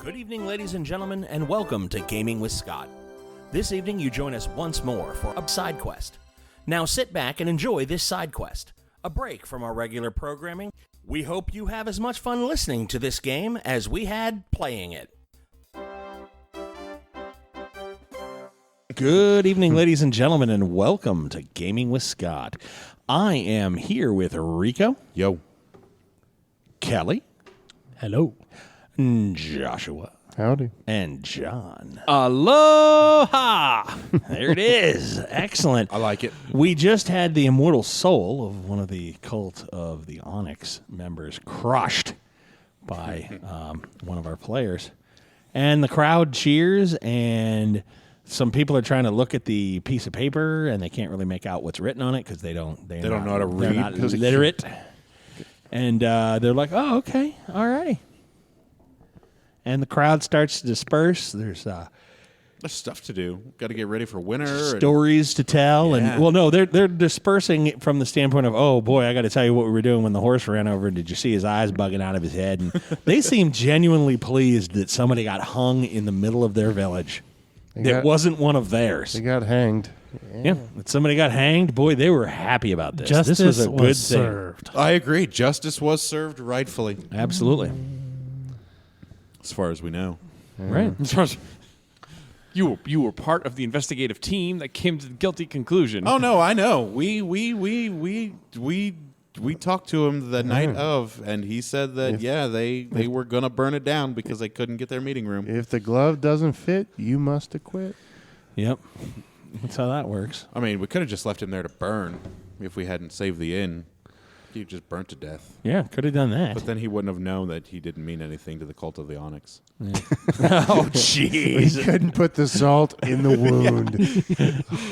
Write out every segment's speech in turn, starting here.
Good evening, ladies and gentlemen, and welcome to Gaming with Scott. This evening, you join us once more for a side quest. Now sit back and enjoy this side quest, a break from our regular programming. We hope you have as much fun listening to this game as we had playing it. Good evening, ladies and gentlemen, and welcome to Gaming with Scott. I am here with Rico. Yo. Kelly. Hello. Joshua. Howdy. And John. Aloha! There it is. Excellent. I like it. We just had the immortal soul of one of the Cult of the Onyx members crushed by one of our players. And the crowd cheers, and some people are trying to look at the piece of paper, and they can't really make out what's written on it because they don't know how to read. They're not literate. And they're like, oh, okay, all righty. And the crowd starts to disperse. There's stuff to do. Got to get ready for winter. Stories to tell. Yeah. And well, no, they're dispersing from the standpoint of, oh, boy, I got to tell you what we were doing when the horse ran over. Did you see his eyes bugging out of his head? And they seem genuinely pleased that somebody got hung in the middle of their village. It wasn't one of theirs. They got hanged. Yeah, that somebody got hanged. Boy, they were happy about this. Justice this was a good served. thing. I agree. Justice was served rightfully, Absolutely. as far as we know. Right. You were part of the investigative team that came to the guilty conclusion. Oh no, I know. We talked to him the night of, and he said that they were gonna burn it down because they couldn't get their meeting room. If the glove doesn't fit, you must acquit. Yep. That's how that works. I mean, we could have just left him there to burn if we hadn't saved the inn. He just burnt to death. Yeah, could have done that. But then he wouldn't have known that he didn't mean anything to the Cult of the Onyx. Oh, jeez. He couldn't put the salt in the wound.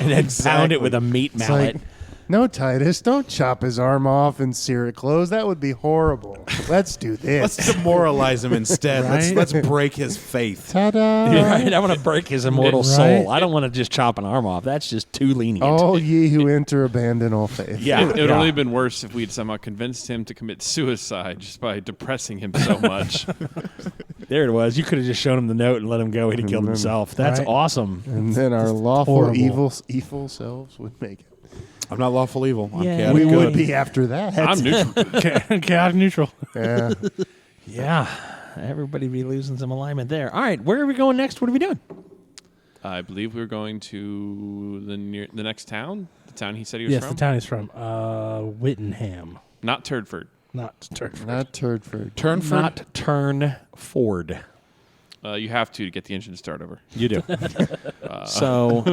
And then pound it with a meat It's mallet. like, no, Titus, don't chop his arm off and sear it closed. That would be horrible. Let's do this. Let's demoralize him instead. Right? Let's break his faith. Ta-da! Yeah, right? I want to break his immortal Right? soul. I don't want to just chop an arm off. That's just too lenient. All ye who enter abandon all faith. Yeah. It would only have been worse if we'd somehow convinced him to commit suicide just by depressing him so much. There it was. You could have just shown him the note and let him go. He'd have killed then- himself. That's right. awesome. And then our lawful horrible. evil selves would make it. I'm not lawful evil. I'm Yeah, chaotic We good. would be after that. I'm neutral. Chaotic neutral. Yeah. Yeah. Everybody be losing some alignment there. All right. Where are we going next? What are we doing? I believe we were going to the next town. The town he said he was Yes, from. the town he's from. Whittenham. Not Turdford. Not Turford. Not Turdford. Turnford? Not turn Ford. You have to get the engine to start over. You do. So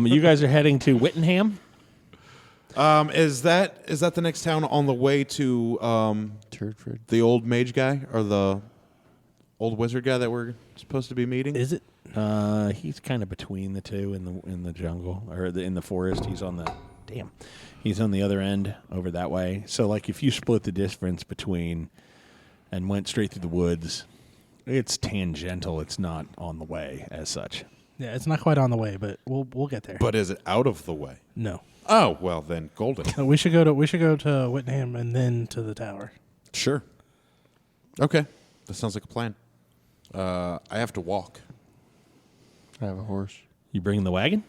you guys are heading to Whittenham? Is that the next town on the way to Turdford. the old mage guy or the old wizard guy that we're supposed to be meeting? Is it? He's kind of between the two in the jungle or in the forest. He's on the other end over that way. So like if you split the difference between and went straight through the woods, it's tangential. It's not on the way as such. Yeah, it's not quite on the way, but we'll get there. But is it out of the way? No. Oh, well then, golden. We should go to Whittenham and then to the tower. Sure. Okay. That sounds like a plan. I have to walk. I have a horse. You bringing the wagon?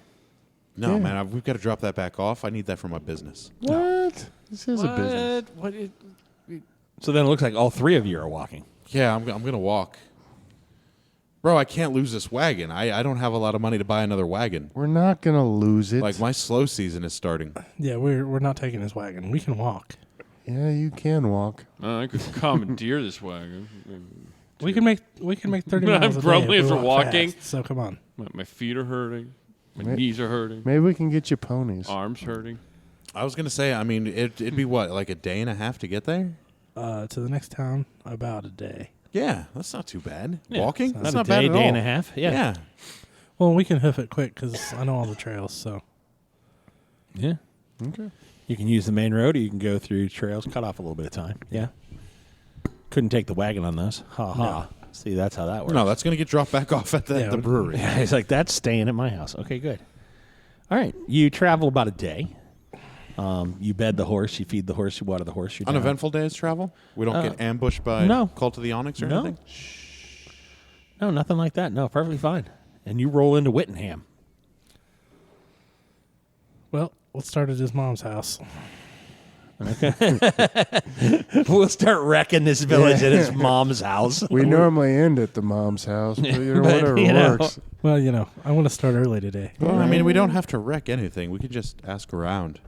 No, Yeah. man, we've got to drop that back off. I need that for my business. What? This is a business. What? So then it looks like all three of you are walking. Yeah, I'm going to walk. Bro, I can't lose this wagon. I don't have a lot of money to buy another wagon. We're not going to lose it. Like, my slow season is starting. Yeah, we're not taking his wagon. We can walk. Yeah, you can walk. I could commandeer this wagon. We can make 30 I'm miles a day grumbling if we for walk walking. fast, so come on. My feet are hurting. My May- knees are hurting. Maybe we can get you ponies. Arms hurting. I was going to say, I mean, it'd be what, like a day and a half to get there? To the next town, about a day. Yeah, that's not too bad. Yeah, Walking? it's That's Not not a bad day, at day all. and a half. Yeah. Well, we can hoof it quick because I know all the trails. So Yeah. Okay. You can use the main road or you can go through trails, cut off a little bit of time. Yeah. Couldn't take the wagon on those. Ha ha. See, that's how that works. No, that's going to get dropped back off at Yeah, the brewery. Yeah, he's like, that's staying at my house. Okay, good. All right. You travel about a day. You bed the horse, you feed the horse, you water the horse. You're down. Uneventful days travel? We don't get ambushed by no. Cult of the Onyx or No. anything? No, nothing like that. No, perfectly fine. And you roll into Whittingham. Well, let's start at his mom's house. We'll start wrecking this village at his mom's house. We normally end at the mom's house, but whatever you know. works. Well, I want to start early today. Well, I mean, we don't have to wreck anything. We could just ask around.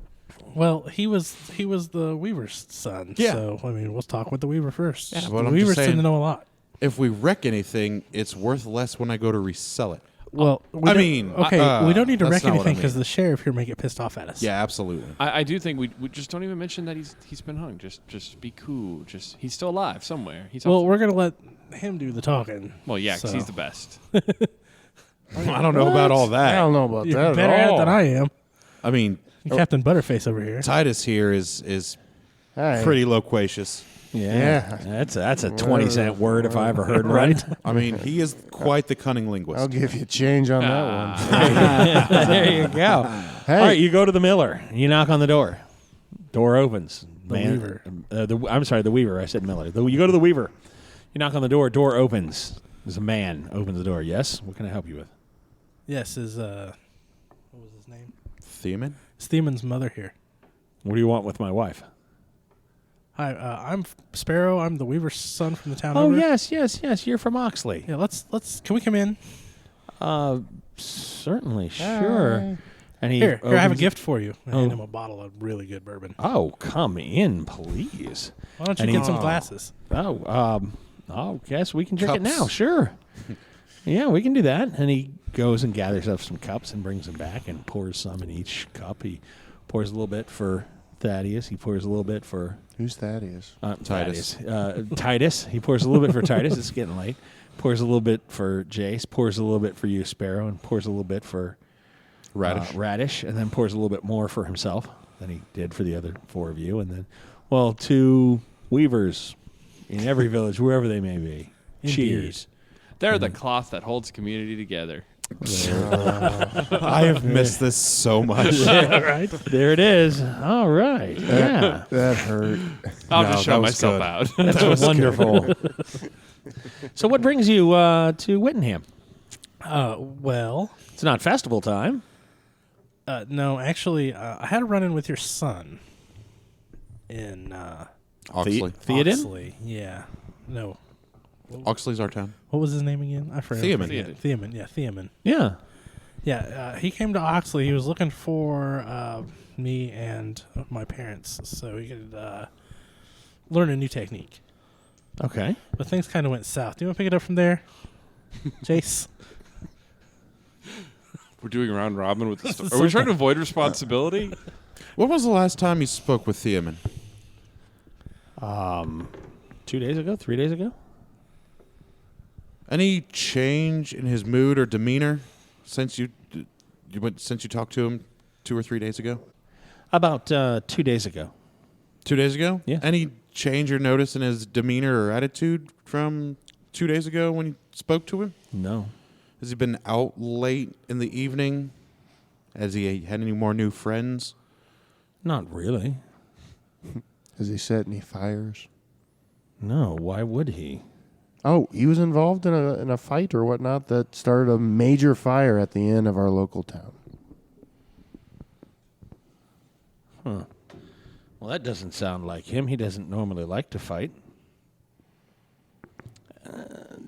Well, he was the Weaver's son. Yeah. So, we'll talk with the Weaver first. Yeah, but the I'm just Weavers saying- tend to know a lot. If we wreck anything, it's worth less when I go to resell it. Well, I we don't- mean, okay, we don't need to that's wreck not what I anything because mean. the sheriff here may get pissed off at us. Yeah, absolutely. I do think we just don't even mention that he's been hung. Just be cool. Just he's still alive somewhere. He's Well, off- we're gonna let him do the talking. well, yeah, because so. he's the best. I don't know about all I that. don't know about You're that better at at it all. than I am. I mean, Captain Butterface over here. Titus here is Hey, pretty loquacious. Yeah. That's a 20-cent word if I ever heard right. I mean, he is quite the cunning linguist. I'll give you change on that one. There you go. Hey. All right, you go to the miller. You knock on the door. Door opens. Weaver. I'm sorry, the Weaver. I said Miller. You go to the Weaver. You knock on the door. Door opens. There's a man. Opens the door. Yes? What can I help you with? Yes, his what was his name? Theeman? Steeman's mother here. What do you want with my wife? Hi, I'm Sparrow. I'm the Weaver's son from the town Oh, over. yes. You're from Oxley. Yeah, let's. Can we come in? Certainly. Sure. And he Here, I have a opens- gift for you. I Oh. hand him a bottle of really good bourbon. Oh, come in, please. Why don't you And get he- some glasses? Oh, guess we can drink it Cups. now. Sure. Yeah, we can do that. And he goes and gathers up some cups and brings them back and pours some in each cup. He pours a little bit for Thaddeus. He pours a little bit for Who's Thaddeus? Titus. Thaddeus. Titus. He pours a little bit for Titus. It's getting late. Pours a little bit for Jace. Pours a little bit for you, Sparrow, and pours a little bit for Radish, and then pours a little bit more for himself than he did for the other four of you. And then, well, 2 Weavers in every village, wherever they may be. Indeed. Cheers. They're the cloth that holds community together. I have missed this so much. Right? There it is. All right. Yeah. That hurt. I'll No, just that shout was myself good. out. That's wonderful. So what brings you to Whittingham? Well, It's not festival time. no, actually, I had a run-in with your son in Oxley. Theoden? Oxley. Yeah. No. Oxley's our town. What was his name again? I forgot. Theoman. Yeah, Theoman. Yeah, Theoman. Yeah. Yeah, he came to Oxley. He was looking for me and my parents so he could learn a new technique. Okay. But things kind of went south. Do you want to pick it up from there, Jace? We're doing round robin with the story. Are we trying to avoid responsibility? When was the last time you spoke with Theoman? 2 days ago? 3 days ago? Any change in his mood or demeanor since you talked to him 2 or 3 days ago? About 2 days ago. 2 days ago? Yeah. Any change or notice in his demeanor or attitude from 2 days ago when you spoke to him? No. Has he been out late in the evening? Has he had any more new friends? Not really. Has he set any fires? No. Why would he? Oh, he was involved in a fight or whatnot that started a major fire at the end of our local town. Well, that doesn't sound like him. He doesn't normally like to fight.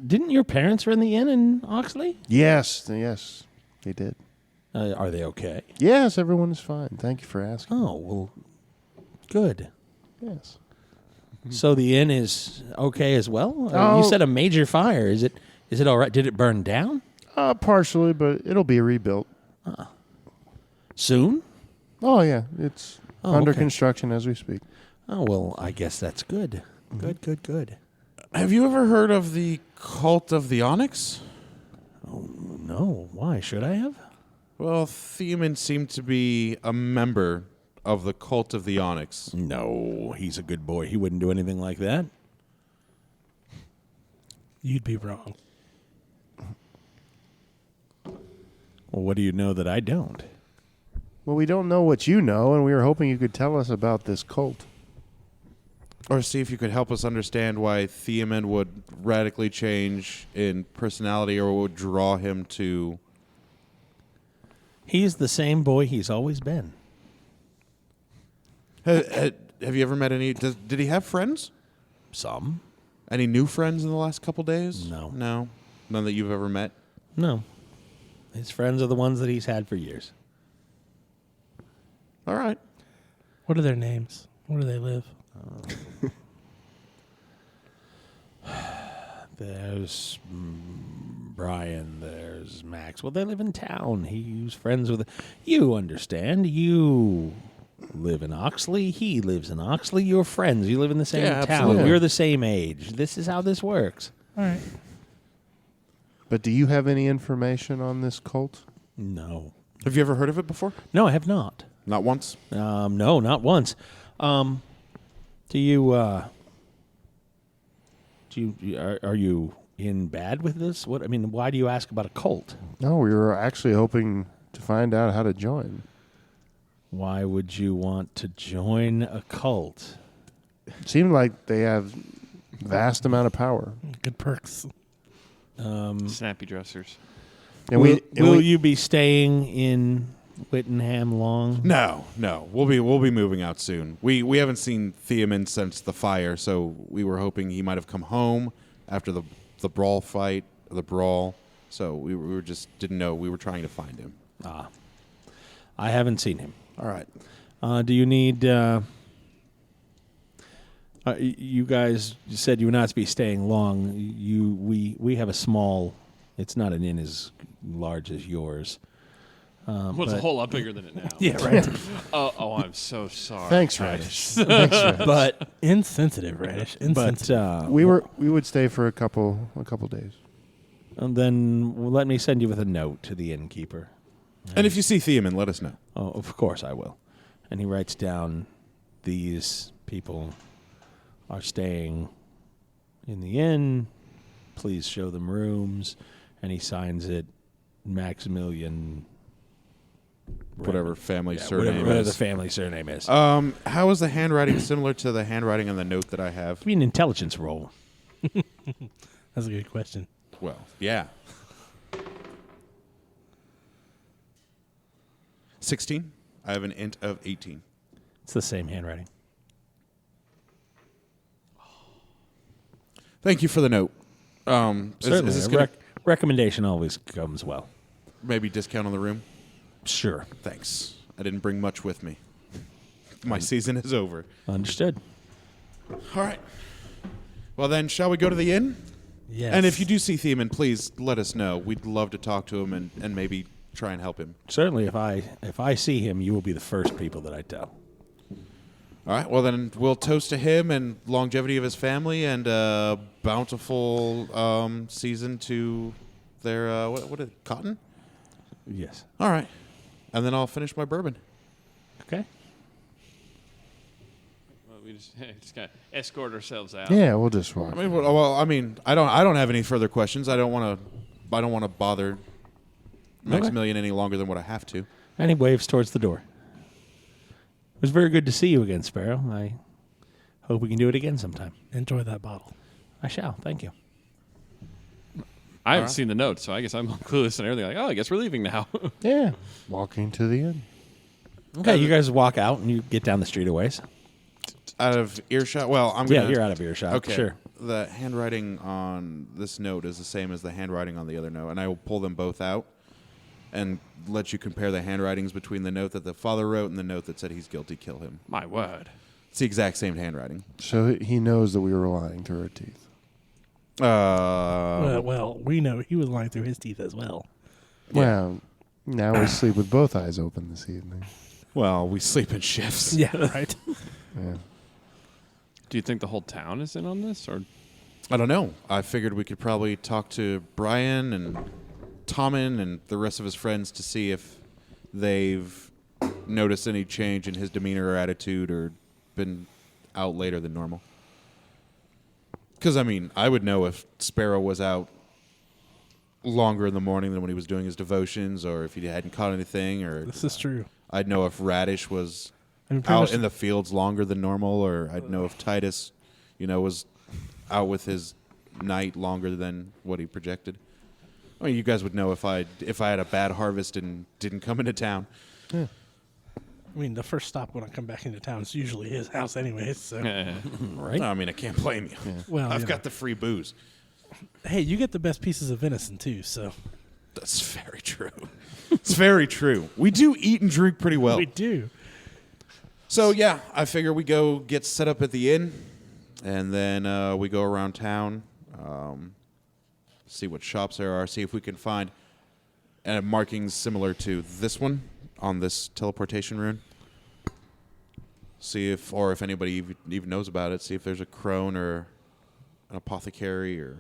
Didn't your parents run the inn in Oxley? Yes, they did. Are they okay? Yes, everyone is fine. Thank you for asking. Oh, well, good. Yes. So the inn is okay as well? Oh. You said a major fire. Is it all right? Did it burn down? Partially, but it'll be rebuilt. Soon? Oh, yeah. It's under okay. construction as we speak. Oh, well, I guess that's good. Good. Have you ever heard of the cult of the Onyx? No, why? Should I have? Well, Theoman seemed to be a member of the cult of the Onyx. No, he's a good boy. He wouldn't do anything like that. You'd be wrong. Well, what do you know that I don't? Well, we don't know what you know, and we were hoping you could tell us about this cult. Or see if you could help us understand why Theoman would radically change in personality or would draw him to... He's the same boy he's always been. Have you ever met any... Did he have friends? Some. Any new friends in the last couple days? No. No? None that you've ever met? No. His friends are the ones that he's had for years. All right. What are their names? Where do they live? There's Brian. There's Max. Well, they live in town. He's friends with... You understand. You live in Oxley. He lives in Oxley. You're friends. You live in the same Yeah, town. absolutely. We're the same age. This is how this works. All right. But do you have any information on this cult? No. Have you ever heard of it before? No, I have not. Not once? No, not once. Do you, are you in bad with this? What, I mean, why do you ask about a cult? No, we were actually hoping to find out how to join. Why would you want to join a cult? It seemed like they have vast amount of power. Good perks. Snappy dressers. And will you be staying in Whittingham long? No. We'll be moving out soon. We haven't seen Theoman since the fire, so we were hoping he might have come home after the brawl fight, the brawl. So we were just didn't know. We were trying to find him. I haven't seen him. All right. Do you need... you guys said you would not be staying long. We have a small... It's not an inn as large as yours. Well, it's a whole lot bigger than it now. Yeah, right. Oh, I'm so sorry. Thanks, Radish. Thanks, Radish. But Insensitive, Radish. Insensitive. we would stay for a couple days. then let me send you with a note to the innkeeper. And if you see Theoman, let us know. Oh, of course I will. And he writes down, these people are staying in the inn. Please show them rooms. And he signs it, Maximilian... Whatever family surname whatever is. the family surname is. How is the handwriting similar to the handwriting on the note that I have? Give me an intelligence roll. That's a good question. Well, yeah. 16. I have an int of 18. It's the same handwriting. Thank you for the note. Certainly, Is this a gonna recommendation always comes well. maybe discount on the room? Sure. Thanks. I didn't bring much with me. My season is over. Understood. All right. Well, then, shall we go to the inn? Yes. And if you do see Theoman, please let us know. We'd love to talk to him and maybe try and help him. Certainly, if I see him, you will be the first people that I tell. All right. Well, then we'll toast to him and longevity of his family and bountiful season to their what is it, cotton? Yes. All right. And then I'll finish my bourbon. Okay. Well, we just got to escort ourselves out. Yeah, we'll just walk. I mean, I don't have any further questions. I don't want to bother Maximilian any longer than what I have to. And he waves towards the door. It was very good to see you again, Sparrow. I hope we can do it again sometime. Enjoy that bottle. I shall. Thank you. I haven't seen the notes, so I guess I'm clueless and everything. Like, oh, I guess we're leaving now. Yeah, walking to the inn. Okay, you guys walk out and you get down the street a ways. Out of earshot. Well, You're out of earshot. Okay. Sure. The handwriting on this note is the same as the handwriting on the other note, and I will pull them both out and let you compare the handwritings between the note that the father wrote and the note that said he's guilty, kill him. My word. It's the exact same handwriting. So he knows that we were lying through our teeth. Well, we know he was lying through his teeth as well. Well, now we sleep with both eyes open this evening. Well, we sleep in shifts. Yeah, right. Yeah. Do you think the whole town is in on this, or I don't know. I figured we could probably talk to Brian and Tommen and the rest of his friends to see if they've noticed any change in his demeanor or attitude or been out later than normal. Because, I mean, I would know if Sparrow was out longer in the morning than when he was doing his devotions or if he hadn't caught anything, or This is true. I'd know if Radish was I mean, pretty out much in the fields longer than normal, or I'd know if Titus was out with his night longer than what he projected. I mean, you guys would know if I had a bad harvest and didn't come into town. I mean, the first stop when I come back into town is usually his house anyways. So. Right? No, I mean, I can't blame you. Well, I've you got know. the free booze. Hey, you get the best pieces of venison too, so. That's very true. It's very true. We do eat and drink pretty well. We do. So, yeah, I figure we go get set up at the inn, and then we go around town, see what shops there are, see if we can find markings similar to this one on this teleportation rune. See if anybody even knows about it. See if there's a crone or an apothecary or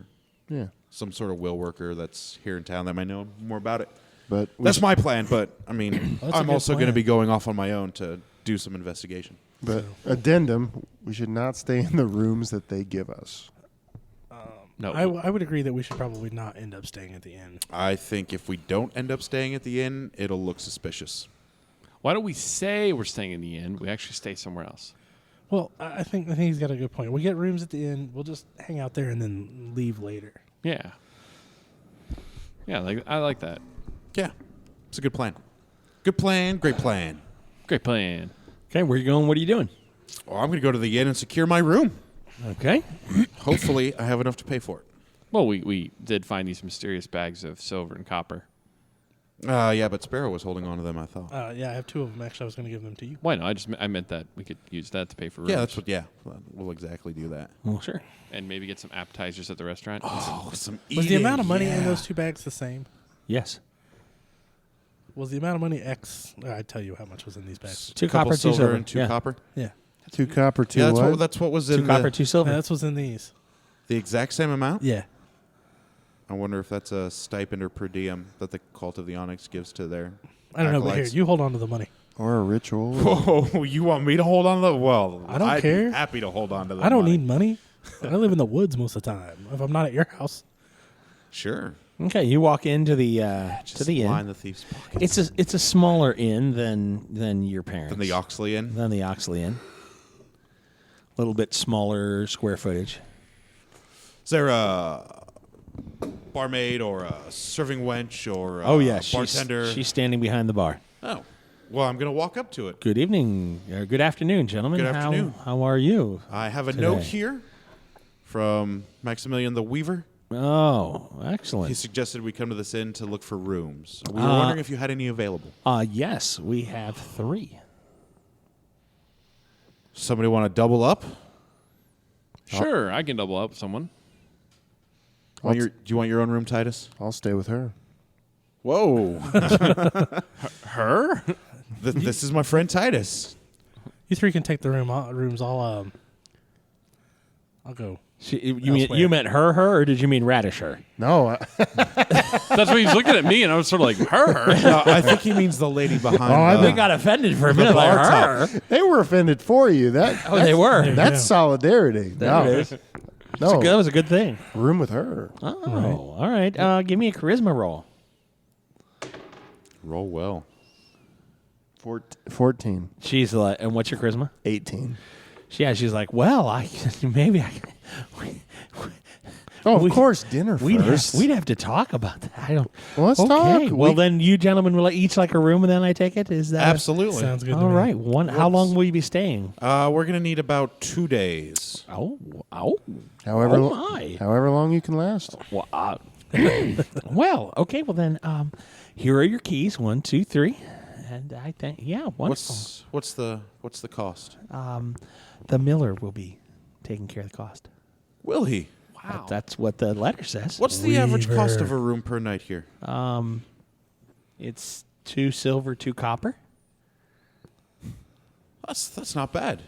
some sort of will worker that's here in town that might know more about it. But That's my plan, but, I mean, That's a I'm good also going to plan. be going off on my own to do some investigation. But addendum, we should not stay in the rooms that they give us. No. I would agree that we should probably not end up staying at the inn. I think if we don't end up staying at the inn, it'll look suspicious. Why don't we say we're staying in the inn? We actually stay somewhere else. Well, I think he's got a good point. We get rooms at the inn. We'll just hang out there and then leave later. Yeah. Yeah, I like that. Yeah, it's a good plan. Good plan, great plan. Great plan. Okay, where you going? What are you doing? Well, I'm going to go to the inn and secure my room. Okay. Hopefully, I have enough to pay for it. Well, we did find these mysterious bags of silver and copper. Yeah, but Sparrow was holding on to them, I thought. Yeah, I have 2 of them. Actually, I was going to give them to you. Why no? I meant that we could use that to pay for rooms. Yeah, that's what. Yeah, we'll exactly do that. Well, sure. And maybe get some appetizers at the restaurant. Oh, some Was the amount of money in yeah. those 2 bags the same? Yes. Was the amount of money X? I'd tell you how much was in these bags. 2 Couple copper, 2 silver silver. and 2 Yeah. copper. Yeah. 2 copper, 2 Yeah, what? that's what was 2 in copper, 2 silver. That's what's in these. the exact same amount. Yeah. I wonder if that's a stipend or per diem that the Cult of the Onyx gives to their. I don't know, but here, acolytes. you hold on to the money. Or a ritual. Whoa, you want me to hold on to the? Well, I don't I'd care. Be happy to hold on to the. I don't money. need money. I live in the woods most of the time. If I'm not at your house. Sure. Okay, you walk into the Just to the line inn. the thief's pocket. It's a smaller inn than your parents. Than the Oxley Inn. Than the Oxley Inn. A little bit smaller square footage. Is there a barmaid or a serving wench or a Oh yeah, bartender? She's standing behind the bar. Oh, well, I'm going to walk up to it. Good evening, or good afternoon, gentlemen. Good afternoon. How are you? I have a Today. note here from Maximilian the Weaver. Oh, He excellent. suggested we come to this inn to look for rooms. We were wondering if you had any available. Yes, we have 3. Somebody want to double up? Sure, I can double up with someone. Do you want your own room, Titus? I'll stay with her. Whoa. Her? This is my friend Titus. You 3 can take the rooms. I'll go. You meant her, or did you mean radish her? No, That's why he's looking at me, and I was sort of like, her? No, I think he means the lady behind. I the- think Got offended for a minute. bar Like, top. her? they were offended for you. They were. That's solidarity. There it is. No, That was a good thing. room with her. Oh, all right. Give me a charisma roll. Roll well. 14. She's like, and what's your charisma? 18. She's like, well, maybe I. Oh, of We- course, dinner first. We'd have to talk about that. I don't. Well, let's okay. talk. Well, We- then you gentlemen will each like a room, and then I take it. Is that Absolutely. Sounds good to all me. right? How long will you be staying? We're going to need about 2 days. Oh, however, oh my. however long you can last. Well, well, okay. Well, then, here are your keys. 1, 2, 3, and I think, yeah, wonderful. What's the cost? The miller will be taking care of the cost. Will he? Wow. That's what the letter says. What's the average cost Weaver. of a room per night here? It's 2 silver, 2 copper. That's not bad.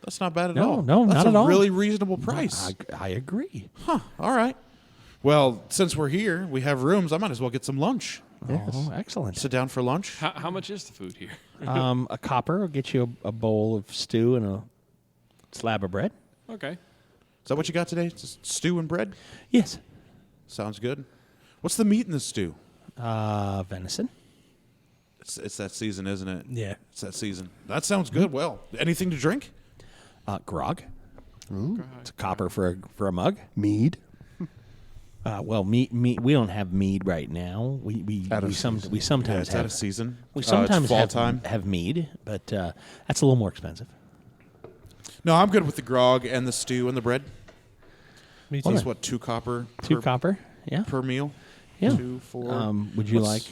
That's not bad at No, all. no, That's not a at all. really reasonable price. I agree. Huh. All right. Well, since we're here, we have rooms. I might as well get some lunch. Oh, excellent. Sit down for lunch. How much is the food here? A copper will get you a bowl of stew and a slab of bread. Okay. Is that what you got today? Just stew and bread? Yes. Sounds good. What's the meat in the stew? Venison. It's that season, isn't it? Yeah. It's that season. That sounds good. Well, anything to drink? Grog. It's a copper for a mug. Mead. Well, mead. We don't have mead right now. We Out of sometimes Yeah, it's out have of season. we It's sometimes fall have, time. have mead, but that's a little more expensive. No, I'm good with the grog and the stew and the bread. Me too. It's what, 2 copper 2 per, copper. Yeah. per meal? Yeah. 2, 4. Would you What's- like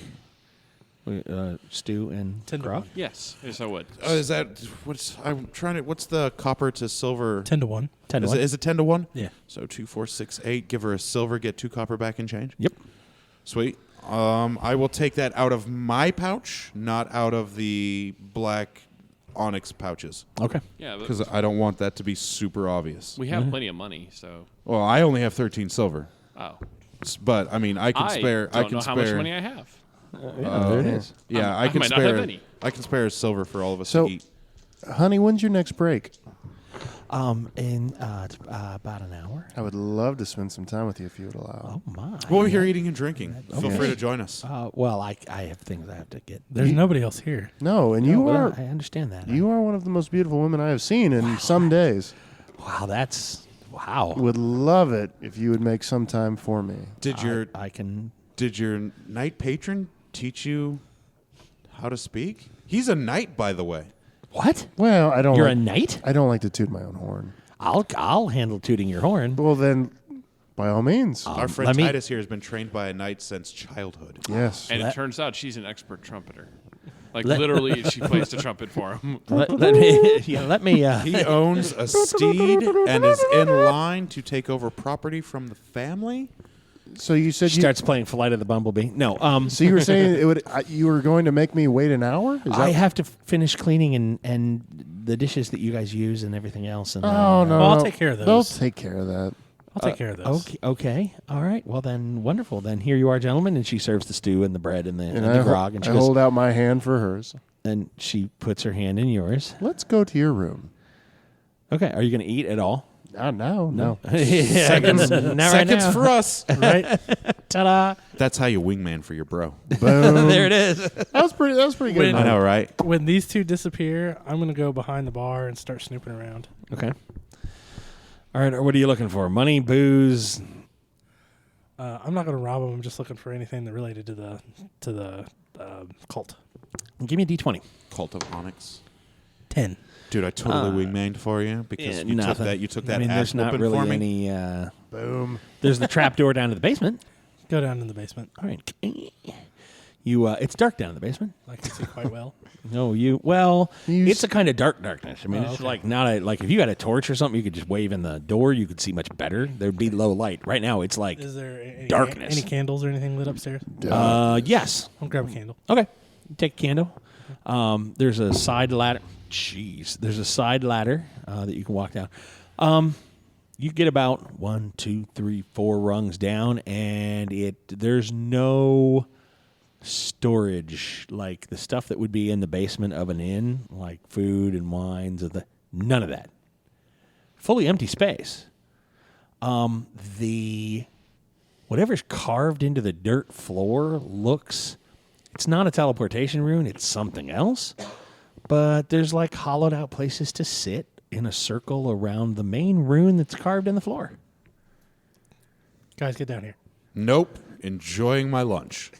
stew and 10 to grog? 1. Yes. Yes, I would. Is that what's the copper to silver? 10 to 1. 10 to Is 1. it 10 to 1? Yeah. So 2, 4, 6, 8. Give her a silver, get 2 copper back in change. Yep. Sweet. I will take that out of my pouch, not out of the black onyx pouches, Okay. Yeah, because but I don't want that to be super obvious. we have plenty of money, so Well, I only have 13 silver, but I mean, I can spare. I I don't can know spare. how much money I have. There it is. Yeah, I I can might not have spare. any. I can spare silver for all of us So- to eat. Honey, when's your next break? In about an hour. I would love to spend some time with you if you would allow. Oh my. Well, we're here eating and drinking. Feel Okay. free to join us. Well, I have things I have to get. There's nobody else here. No, and you No, but are I understand that. you are one of the most beautiful women I have seen in some days. Wow, that's wow. Would love it if you would make some time for me. Did your I can. Did your knight patron teach you how to speak? He's a knight, by the way. What? Well, I don't. You're like, a knight? I don't like to toot my own horn. I'll handle tooting your horn. Well, then, by all means, Our friend let me- Titus here has been trained by a knight since childhood. yes. And Let- it turns out she's an expert trumpeter. Like Let- literally, she plays the trumpet for him. let me. Yeah, let me. He owns a steed and is in line to take over property from the family. So you said She you. starts playing Flight of the Bumblebee. No. So you were saying it would. You were going to make me wait an hour? Is I that- have to finish cleaning and the dishes that you guys use and everything else. And Oh no! Well, I'll no. take care of They'll those. take care of that. I'll take care of those. Okay. Okay. All right. Well, then, wonderful. Then here you are, gentlemen, and she serves the stew and the bread and the, and I, the ho- grog, and I she goes, hold out my hand for hers. and she puts her hand in yours. Let's go to your room. Okay. Are you going to eat at all? No. Seconds, Not right seconds now. for us. Right? Ta-da! That's how you wingman for your bro. Boom. There it is. That was pretty good. When- I know, right? When these two disappear, I'm going to go behind the bar and start snooping around. Okay. All right. What are you looking for? Money, booze. I'm not going to rob them. I'm just looking for anything that related to the cult. Give me a D20. Cult of Onyx. 10. Dude, I totally wingmaned for you because you took Nothing. that. You took that I mean, ass there's not whooping really for me. any. Boom. There's the trap door down to the basement. Go down in the basement. All right. You. It's dark down in the basement. I can see quite well. No, you. Well, You it's a kind of darkness. I mean, Oh, it's okay. like not a like if you had a torch or something, you could just wave in the door. You could see much better. There'd be low light. Right now, it's like Is there any, Darkness. any candles or anything lit upstairs? yes. I'll grab a candle. Okay, take a candle. There's a side ladder. Jeez, there's a side ladder that you can walk down. You get about 1, 2, 3, 4 rungs down, and there's no storage like the stuff that would be in the basement of an inn, like food and wines, none of that. Fully empty space. The whatever's carved into the dirt floor looks. It's not a teleportation rune. It's something else. But there's like hollowed out places to sit in a circle around the main rune that's carved in the floor. Guys, get down here. Nope. Enjoying my lunch.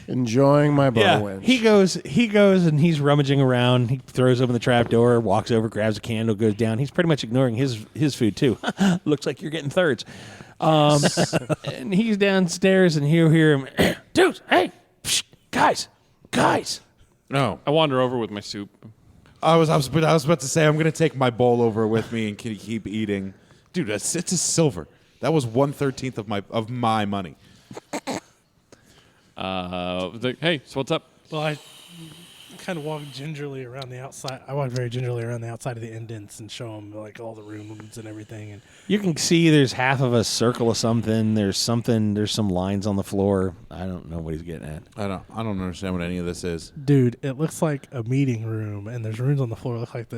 Enjoying my butter winch. He goes and he's rummaging around. He throws open the trap door, walks over, grabs a candle, goes down. He's pretty much ignoring his food too. Looks like you're getting thirds. And he's downstairs and he'll hear him, dude, hey, psh, guys. No. I wander over with my soup. I was about to say I'm gonna take my bowl over with me and keep eating. Dude, it's a silver. That was 1/13 of my money. Hey, so what's up? Well, I kind of walk gingerly around the outside. I walk very gingerly around the outside of the indents and show them like all the rooms and everything. And You can see there's half of a circle of something. There's some lines on the floor. I don't know what he's getting at. I don't understand what any of this is. dude, it looks like a meeting room, and there's rooms on the floor. It look like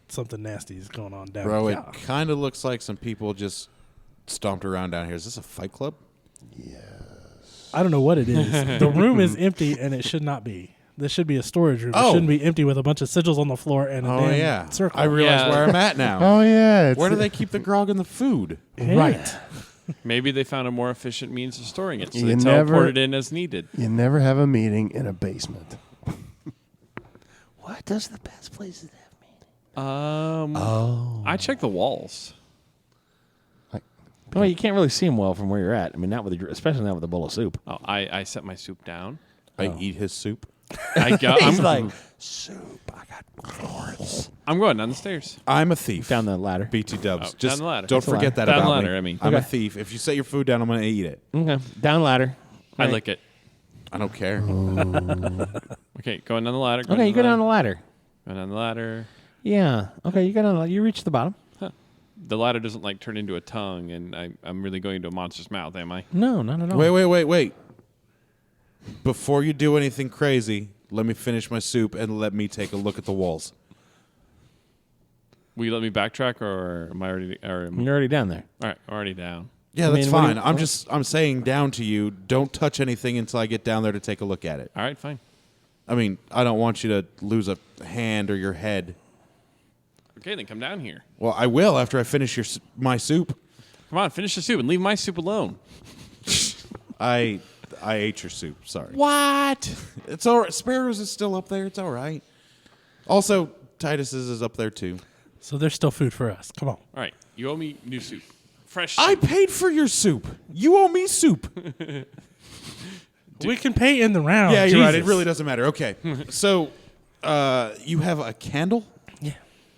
something nasty is going on down. Bro, Yeah. it kind of looks like some people just stomped around down here. Is this a fight club? I don't know what it is. The room is empty, and it should not be. This should be a storage room. Oh. It shouldn't be empty with a bunch of sigils on the floor and a Oh damn yeah, circle. I realize Yeah. where I'm at now. Oh yeah. Where do they keep the grog and the food? Right. Maybe they found a more efficient means of storing it, so You they never- teleport it in as needed. You never have a meeting in a basement. What does the best places have me? I checked the walls. Well, you can't really see them well from where you're at. I mean, not with especially not with a bowl of soup. Oh, I set my soup down. I eat his soup. I'm soup. I got forts. I'm going down the stairs. I'm a thief. Down the ladder. BT Dubs. Oh, Just down the ladder. don't That's a forget that ladder. Down about the ladder, me. I mean. I'm a Okay. thief. If you set your food down, I'm going to eat it. Okay. Down ladder. I Right. lick it. I don't care. Okay, going down the ladder. Okay, you go down the ladder. Going down the ladder. Yeah. Okay, you go down. You reach the bottom. The ladder doesn't like turn into a tongue, and I'm really going into a monster's mouth, am I? No, not at all. Wait. Before you do anything crazy, let me finish my soup and let me take a look at the walls. Will you let me backtrack, or am I already? Or You're already down there. all right, already down. Yeah, I that's mean, what do fine. you- I'm saying down to you, don't touch anything until I get down there to take a look at it. All right, fine. I mean, I don't want you to lose a hand or your head. Okay, then come down here. Well, I will after I finish my soup. Come on, finish the soup and leave my soup alone. I ate your soup. Sorry. What? It's all right. Sparrow's is still up there. It's all right. Also, Titus's is up there too. So there's still food for us. Come on. All right, you owe me new soup. Fresh I soup. paid for your soup. You owe me soup. We can pay in the round. Yeah, you're right. It Jesus. really doesn't matter. Okay. So, you have a candle? Yeah.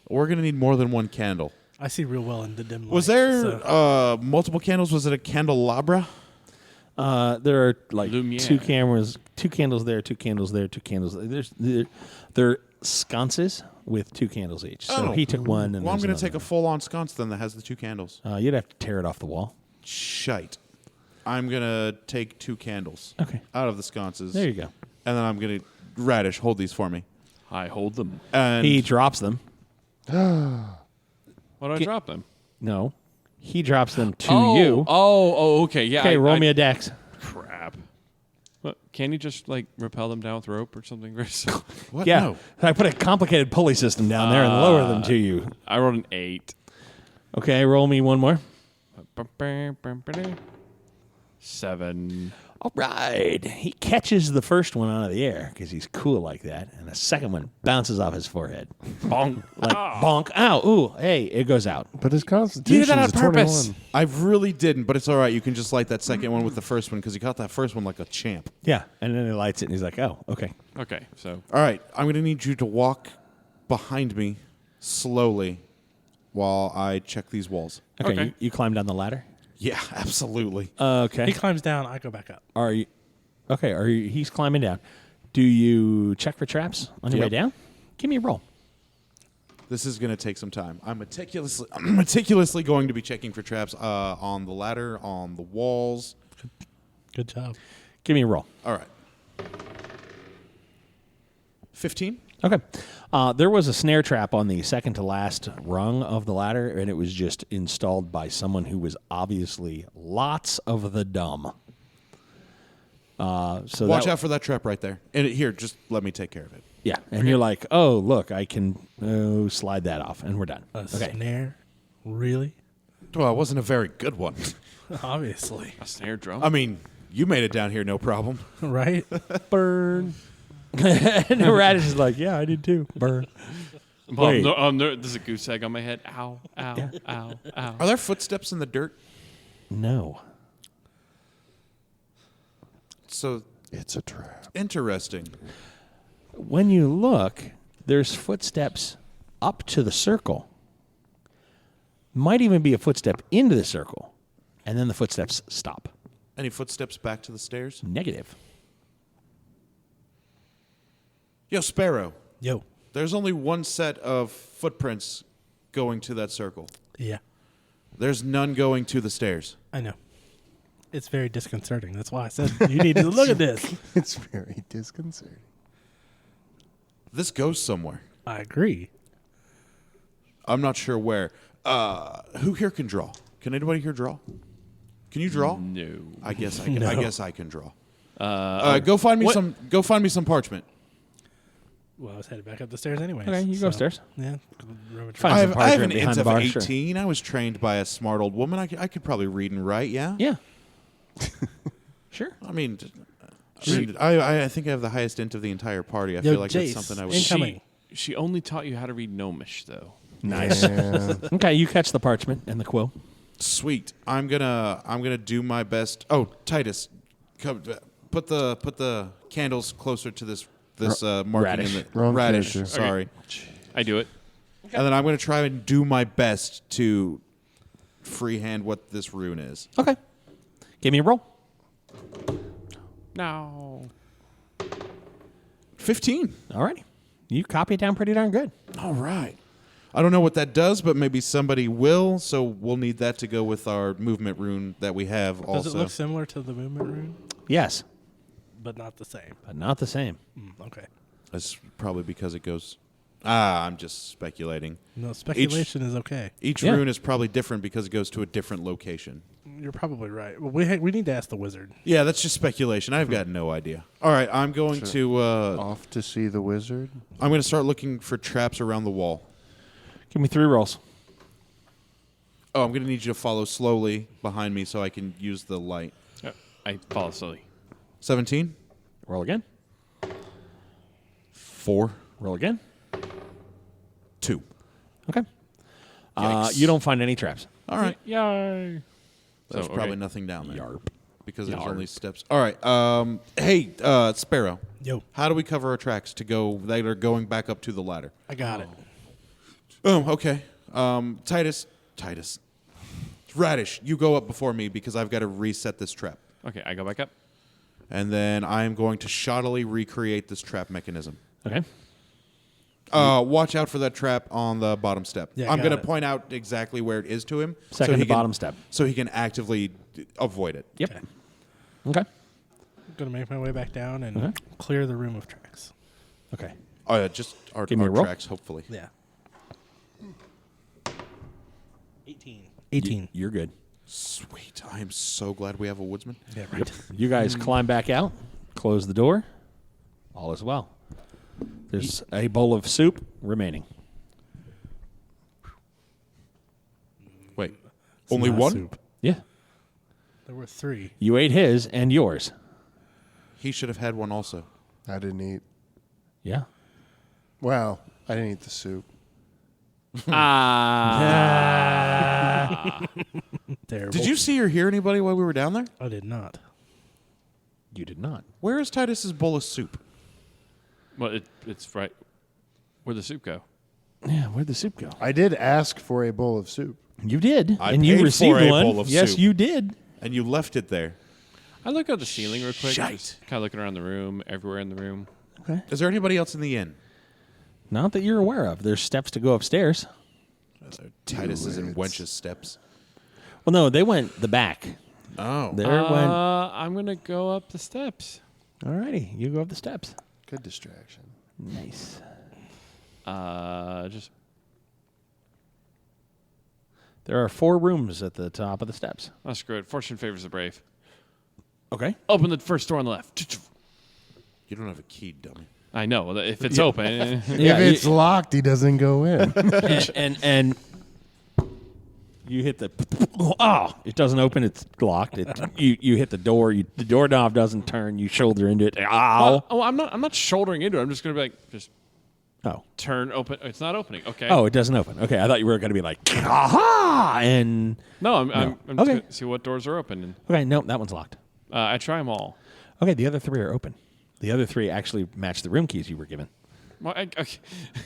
We're going to need more than one candle. I see real well in the dim light. Was there so- multiple candles? Was it a candelabra? There are like Lumiere. two candles there, two candles there, two candles. They're sconces with two candles each. So he took one. And Well, I'm going to take a full-on sconce then that has the two candles. You'd have to tear it off the wall. Shite. I'm going to take two candles Okay. out of the sconces. There you go. And then I'm going to, Radish, hold these for me. I hold them. And He drops them. Why do I drop them? No, he drops them to you. you. Oh, okay. Yeah. Okay, roll me a dex. crap. What, can you just like rappel them down with rope or something? Very simple. what? Yeah, No. I put a complicated pulley system down there and lower them to you. I rolled an 8. Okay, roll me one more. 7. All right. He catches the first one out of the air because he's cool like that, and the second one bounces off his forehead. Bonk. Like, bonk. Ow. Ooh. Hey, it goes out. But his constitution on is purpose. 21. I really didn't, but it's all right. You can just light that second one with the first one because he caught that first one like a champ. Yeah. And then he lights it, and he's like, oh, okay. Okay, so All right. I'm going to need you to walk behind me slowly while I check these walls. Okay. Okay. You climb down the ladder? Yeah, absolutely. Okay. He climbs down. I go back up. Are you okay? Are you? He's climbing down. Do you check for traps on your way Yep. down? Give me a roll. This is going to take some time. I'm meticulously going to be checking for traps on the ladder, on the walls. Good job. Give me a roll. All right. 15? Okay. There was a snare trap on the second to last rung of the ladder, and it was just installed by someone who was obviously lots of the dumb. So Watch out for that trap right there. And here, just let me take care of it. Yeah, and you're like, oh, look, I can slide that off, and we're done. A Okay. snare? Really? Well, it wasn't a very good one. Obviously. a snare drum. I mean, you made it down here, no problem. Right? Burn. And the radish is like, yeah, I did too. Burn. wait. There's a goose egg on my head. Ow, ow, ow, ow. Are there footsteps in the dirt? No. So It's a trap. interesting. When you look, there's footsteps up to the circle. Might even be a footstep into the circle, and then the footsteps stop. Any footsteps back to the stairs? Negative. Yo, Sparrow, Yo. there's only one set of footprints going to that circle. Yeah. There's none going to the stairs. I know. It's very disconcerting. That's why I said you need to look at this. It's very disconcerting. This goes somewhere. I agree. I'm not sure where. Who here can draw? Can anybody here draw? Can you draw? No. I guess I can. No. I guess I can draw. Go find me what- some. Go find me some parchment. Well, I was headed back up the stairs anyways. Okay, you go upstairs. Yeah. Rummage Fine. around. Some I have parchment an behind int the of bar, sure. 18. I was trained by a smart old woman. I could probably read and write, yeah? Yeah. Sure. I mean, I think I have the highest int of the entire party. I Yo, feel like Jace, that's something I would... incoming. She only taught you how to read Gnomish, though. Nice. Yeah. Okay, you catch the parchment and the quill. Sweet. I'm gonna do my best. Oh, Titus, come, put the candles closer to this marking Radish. in the Wrong radish. character. Sorry. I do it. And then I'm gonna try and do my best to freehand what this rune is. Okay. Give me a roll. No. 15. All righty. You copy it down pretty darn good. All right. I don't know what that does, but maybe somebody will. So we'll need that to go with our movement rune that we have. Does Also, it look similar to the movement rune, Yes, but not the same? but not the same. Okay. that's probably because it goes. I'm just speculating. No, speculation is okay. Each Yeah. rune is probably different because it goes to a different location. You're probably right. Well, we need to ask the wizard. Yeah, that's just speculation. I've got no idea. All right, I'm going to Off to see the wizard. I'm going to start looking for traps around the wall. Give me 3 rolls. Oh, I'm going to need you to follow slowly behind me so I can use the light. I follow slowly. 17, Roll again. 4, Roll again. 2. Okay. Yikes. You don't find any traps. All right. Yay. There's So, probably okay. nothing down there. Yarp. Because there's Yarp. only steps. All right. Hey, Sparrow. Yo, How do we cover our tracks to go that are going back up to the ladder? I got it. Oh, okay. Titus. Radish, you go up before me because I've got to reset this trap. Okay, I go back up. And then I am going to shoddily recreate this trap mechanism. Okay. Watch out for that trap on the bottom step. Yeah, I'm got going to it. point out exactly where it is to him. Second he to bottom step. So he can actively avoid it. Yep. Okay. Okay. I'm gonna make my way back down and Okay. clear the room of tracks. Okay. Just our, Give me our a roll. tracks, hopefully. Yeah. 18. You're good. Sweet. I am so glad we have a woodsman. Yeah, right. You guys climb back out, close the door. All is well. There's a bowl of soup remaining. Wait. It's Only not one? soup. Yeah. There were 3. You ate his and yours. He should have had one also. I didn't eat. Yeah. Well, I didn't eat the soup. Terrible. Did you see or hear anybody while we were down there? I did not. You did not. Where is Titus's bowl of soup? Well, it's right. Where'd the soup go? Yeah, where'd the soup go? I did ask for a bowl of soup. You did. I and you paid received for a one. bowl of Yes, soup. you did. And you left it there. I look at the ceiling real quick. Shite. Kind of looking around the room, everywhere in the room. Okay. Is there anybody else in the inn? Not that you're aware of. There's steps to go upstairs. Titus's and it. Wench's steps. Well, no, they went the back. Oh. There went. I'm gonna go up the steps. Alrighty, you go up the steps. Good distraction. Nice. Just There are 4 rooms at the top of the steps. oh, screw it. Fortune favors the brave. Okay. Open the first door on the left. You don't have a key, dummy. I know. Well, if it's open, Yeah, if it's locked, he doesn't go in. and you hit the it doesn't open, it's locked. You hit the door, the doorknob doesn't turn, you shoulder into it. Ow. I'm not shouldering into it. I'm just gonna be like, just Oh. turn open. It's not opening. Okay. Oh, it doesn't open. Okay, I thought you were going to be like, aha, and No, I'm just Okay. gonna see what doors are open. And, okay, no, that one's locked. I try them all. Okay, the other 3 are open. The other 3 actually match the room keys you were given. Well, okay.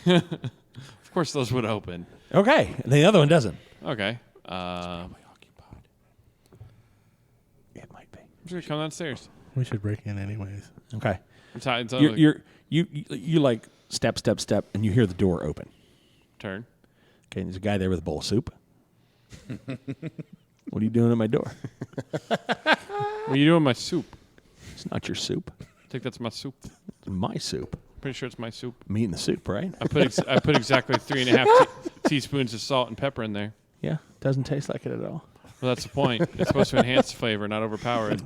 Of course, those would open. Okay, and the other one doesn't. Okay. It might be. I'm just gonna come downstairs. We should break in anyways. Okay, I'm tired. you like step, and you hear the door open. Turn. Okay, and there's a guy there with a bowl of soup. What are you doing at my door? What are you doing with my soup? It's not your soup. I think that's my soup. It's my soup. Pretty sure it's my soup. I'm eating the soup, right? I put exactly 3.5 teaspoons of salt and pepper in there. Yeah, doesn't taste like it at all. Well, that's the point. It's supposed to enhance the flavor, not overpower it.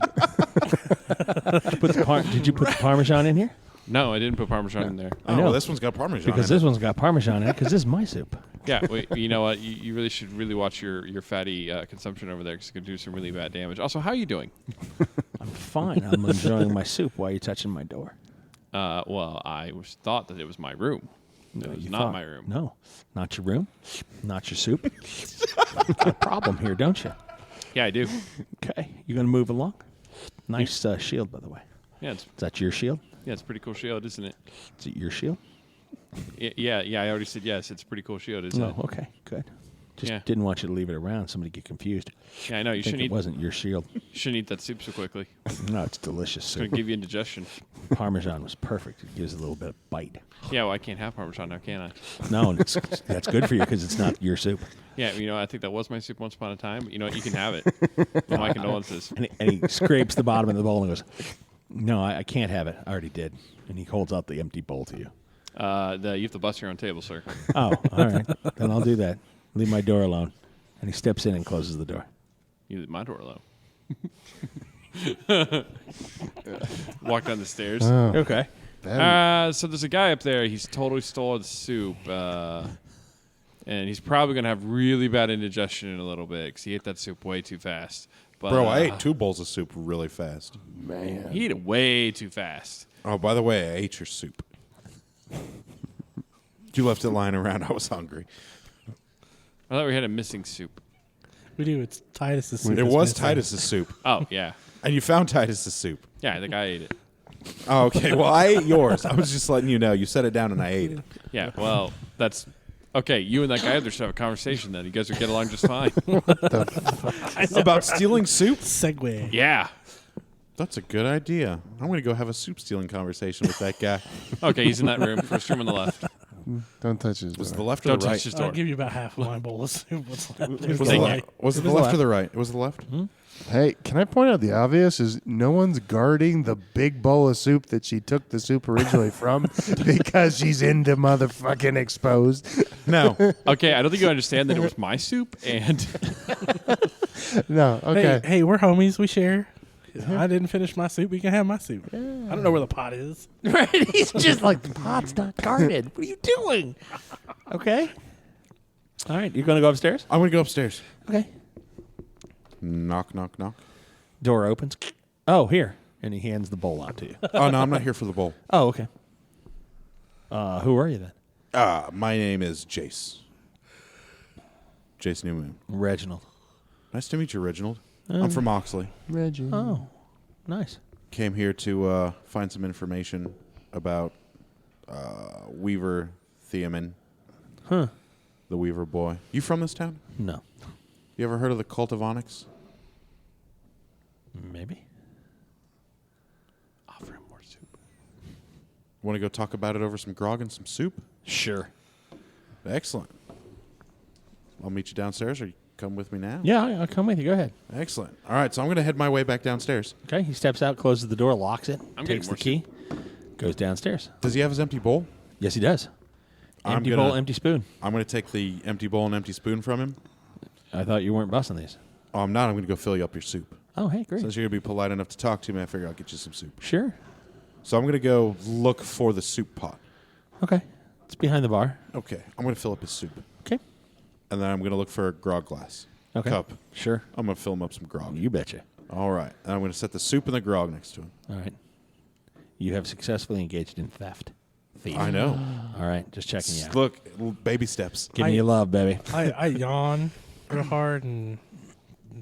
Did you put the Parmesan in here? No, I didn't put Parmesan in there. Oh, know. well, this one's got Parmesan Because in this it. one's got Parmesan in it, because this is my soup. Yeah, wait, you know what? You really should really watch your fatty consumption over there because it could do some really bad damage. Also, how are you doing? I'm fine. I'm enjoying my soup while you're touching my door. Well, I thought that it was my room. It was You not thought- my room. No, not your room, not your soup. Got a problem here, don't you? Yeah, I do. Okay, you gonna move along? Nice shield, by the way. Yeah, it's Is that your shield? a pretty cool shield, isn't it? Is it your shield? Yeah. I already said yes. It's a pretty cool shield, isn't No. it? Okay, good. Just Yeah. didn't want you to leave it around. Somebody get confused. Yeah, I know. You Think shouldn't it eat. wasn't your shield. Shouldn't eat that soup so quickly. No, it's delicious It's gonna soup. give you indigestion. Parmesan was perfect. It gives a little bit of bite. Yeah, well, I can't have Parmesan now, can I? No, and that's good for you because it's not your soup. Yeah, I think that was my soup once upon a time. But you know what? You can have it. My condolences. And he scrapes the bottom of the bowl and goes, "No, I can't have it. I already did." And he holds out the empty bowl to you. You have to bust your own table, sir. Oh, all right. Then I'll do that. Leave my door alone. And he steps in and closes the door. You leave my door alone. Walk down the stairs. Oh, Okay. So there's a guy up there. He's totally stole the soup, and he's probably gonna have really bad indigestion in a little bit because he ate that soup way too fast. But, Bro, I ate 2 bowls of soup really fast. man. He ate it way too fast. Oh, by the way, I ate your soup. You left it lying around. I was hungry. I thought we had a missing soup. We do. It's Titus's soup. It is was missing. Titus's soup. Oh yeah, And you found Titus's soup. yeah. The guy ate it. Oh, okay. Well, I ate yours. I was just letting you know. You set it down and I ate it. Yeah. Well, that's okay. You and that guy there should have a conversation then. You guys would get along just fine. About stealing soup? Segue. Yeah. That's a good idea. I'm going to go have a soup stealing conversation with that guy. Okay, he's in that room. First room on the left. Don't touch his Was it door. the left or Don't the touch right? his I'll door. give you about half of my bowl of soup. What's left? Was, There's the no le- way. was it the was the left or the right? It was the left? Hey, can I point out the obvious? Is no one's guarding the big bowl of soup that she took the soup originally from because she's into motherfucking exposed. No. Okay, I don't think you understand that it was my soup, and No, okay. Hey, we're homies. We share. I didn't finish my soup. You can have my soup. I don't know where the pot is. Right? He's just like, the pot's not guarded. What are you doing? Okay. All right. You're going to go upstairs? I'm going to go upstairs. Okay. Knock, knock, knock. Door opens. Oh, here. And he hands the bowl out to you. Oh, no, I'm not here for the bowl. Oh, okay. Who are you then? My name is Jace. Jace New Moon. Reginald. Nice to meet you, Reginald. I'm from Oxley. Reggie. Oh, nice. Came here to find some information about Weaver Theoman. Huh. The Weaver boy. You from this town? No. You ever heard of the Cult of Onyx? Maybe. offer him more soup. Want to go talk about it over some grog and some soup? Sure. Excellent. I'll meet you downstairs, or you come with me now? Yeah, I'll come with you. Go ahead. Excellent. All right, so I'm going to head my way back downstairs. Okay. He steps out, closes the door, locks it, I'm takes getting the more key, goes downstairs. Does he have his empty bowl? Yes, he does. I'm Empty gonna- bowl, empty spoon. I'm going to take the empty bowl and empty spoon from him. I thought you weren't busting these. Oh, I'm not. I'm going to go fill you up your soup. Oh, hey, great. Since you're going to be polite enough to talk to me, I figure I'll get you some soup. Sure. So I'm going to go look for the soup pot. Okay. It's behind the bar. Okay, I'm going to fill up his soup. Okay. And then I'm going to look for a grog glass. Okay. Cup. Sure. I'm going to fill him up some grog. You betcha. All right. And I'm going to set the soup and the grog next to him. All right. You have successfully engaged in theft. Thief. I know. All right. Just checking you out. Look, baby steps. Give me your love, baby. I yawn real hard and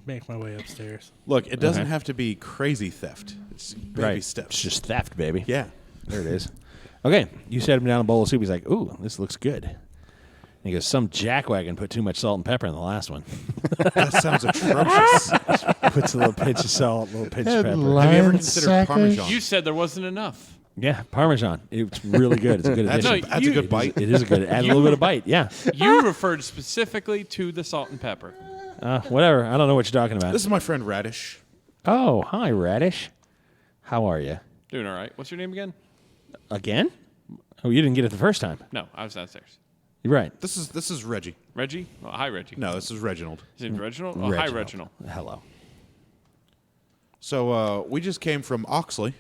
make my way upstairs. Look, it doesn't Okay. have to be crazy theft. It's baby Right. steps. It's just theft, baby. Yeah. There it is. Okay. You set him down a bowl of soup. He's like, ooh, this looks good. And he goes, some jackwagon put too much salt and pepper in the last one. That sounds atrocious. Puts a little pinch of salt, a little pinch of pepper. Have you ever Lion considered sackers? Parmesan? You said there wasn't enough. Yeah, Parmesan. It's really good. It's a good That's, addition. a, that's a good bite. It is a good. Add a little bit of bite. Yeah. You referred specifically to the salt and pepper. Whatever. I don't know what you're talking about. This is my friend Radish. Oh, hi, Radish. How are you? Doing all right. What's your name again? Again? Oh, you didn't get it the first time. No, I was downstairs. You're right. This is Reggie. Reggie? Oh, hi, Reggie. No, this is Reginald. Is it Reginald? Oh, hi, Reginald. Hello. So we just came from Oxley.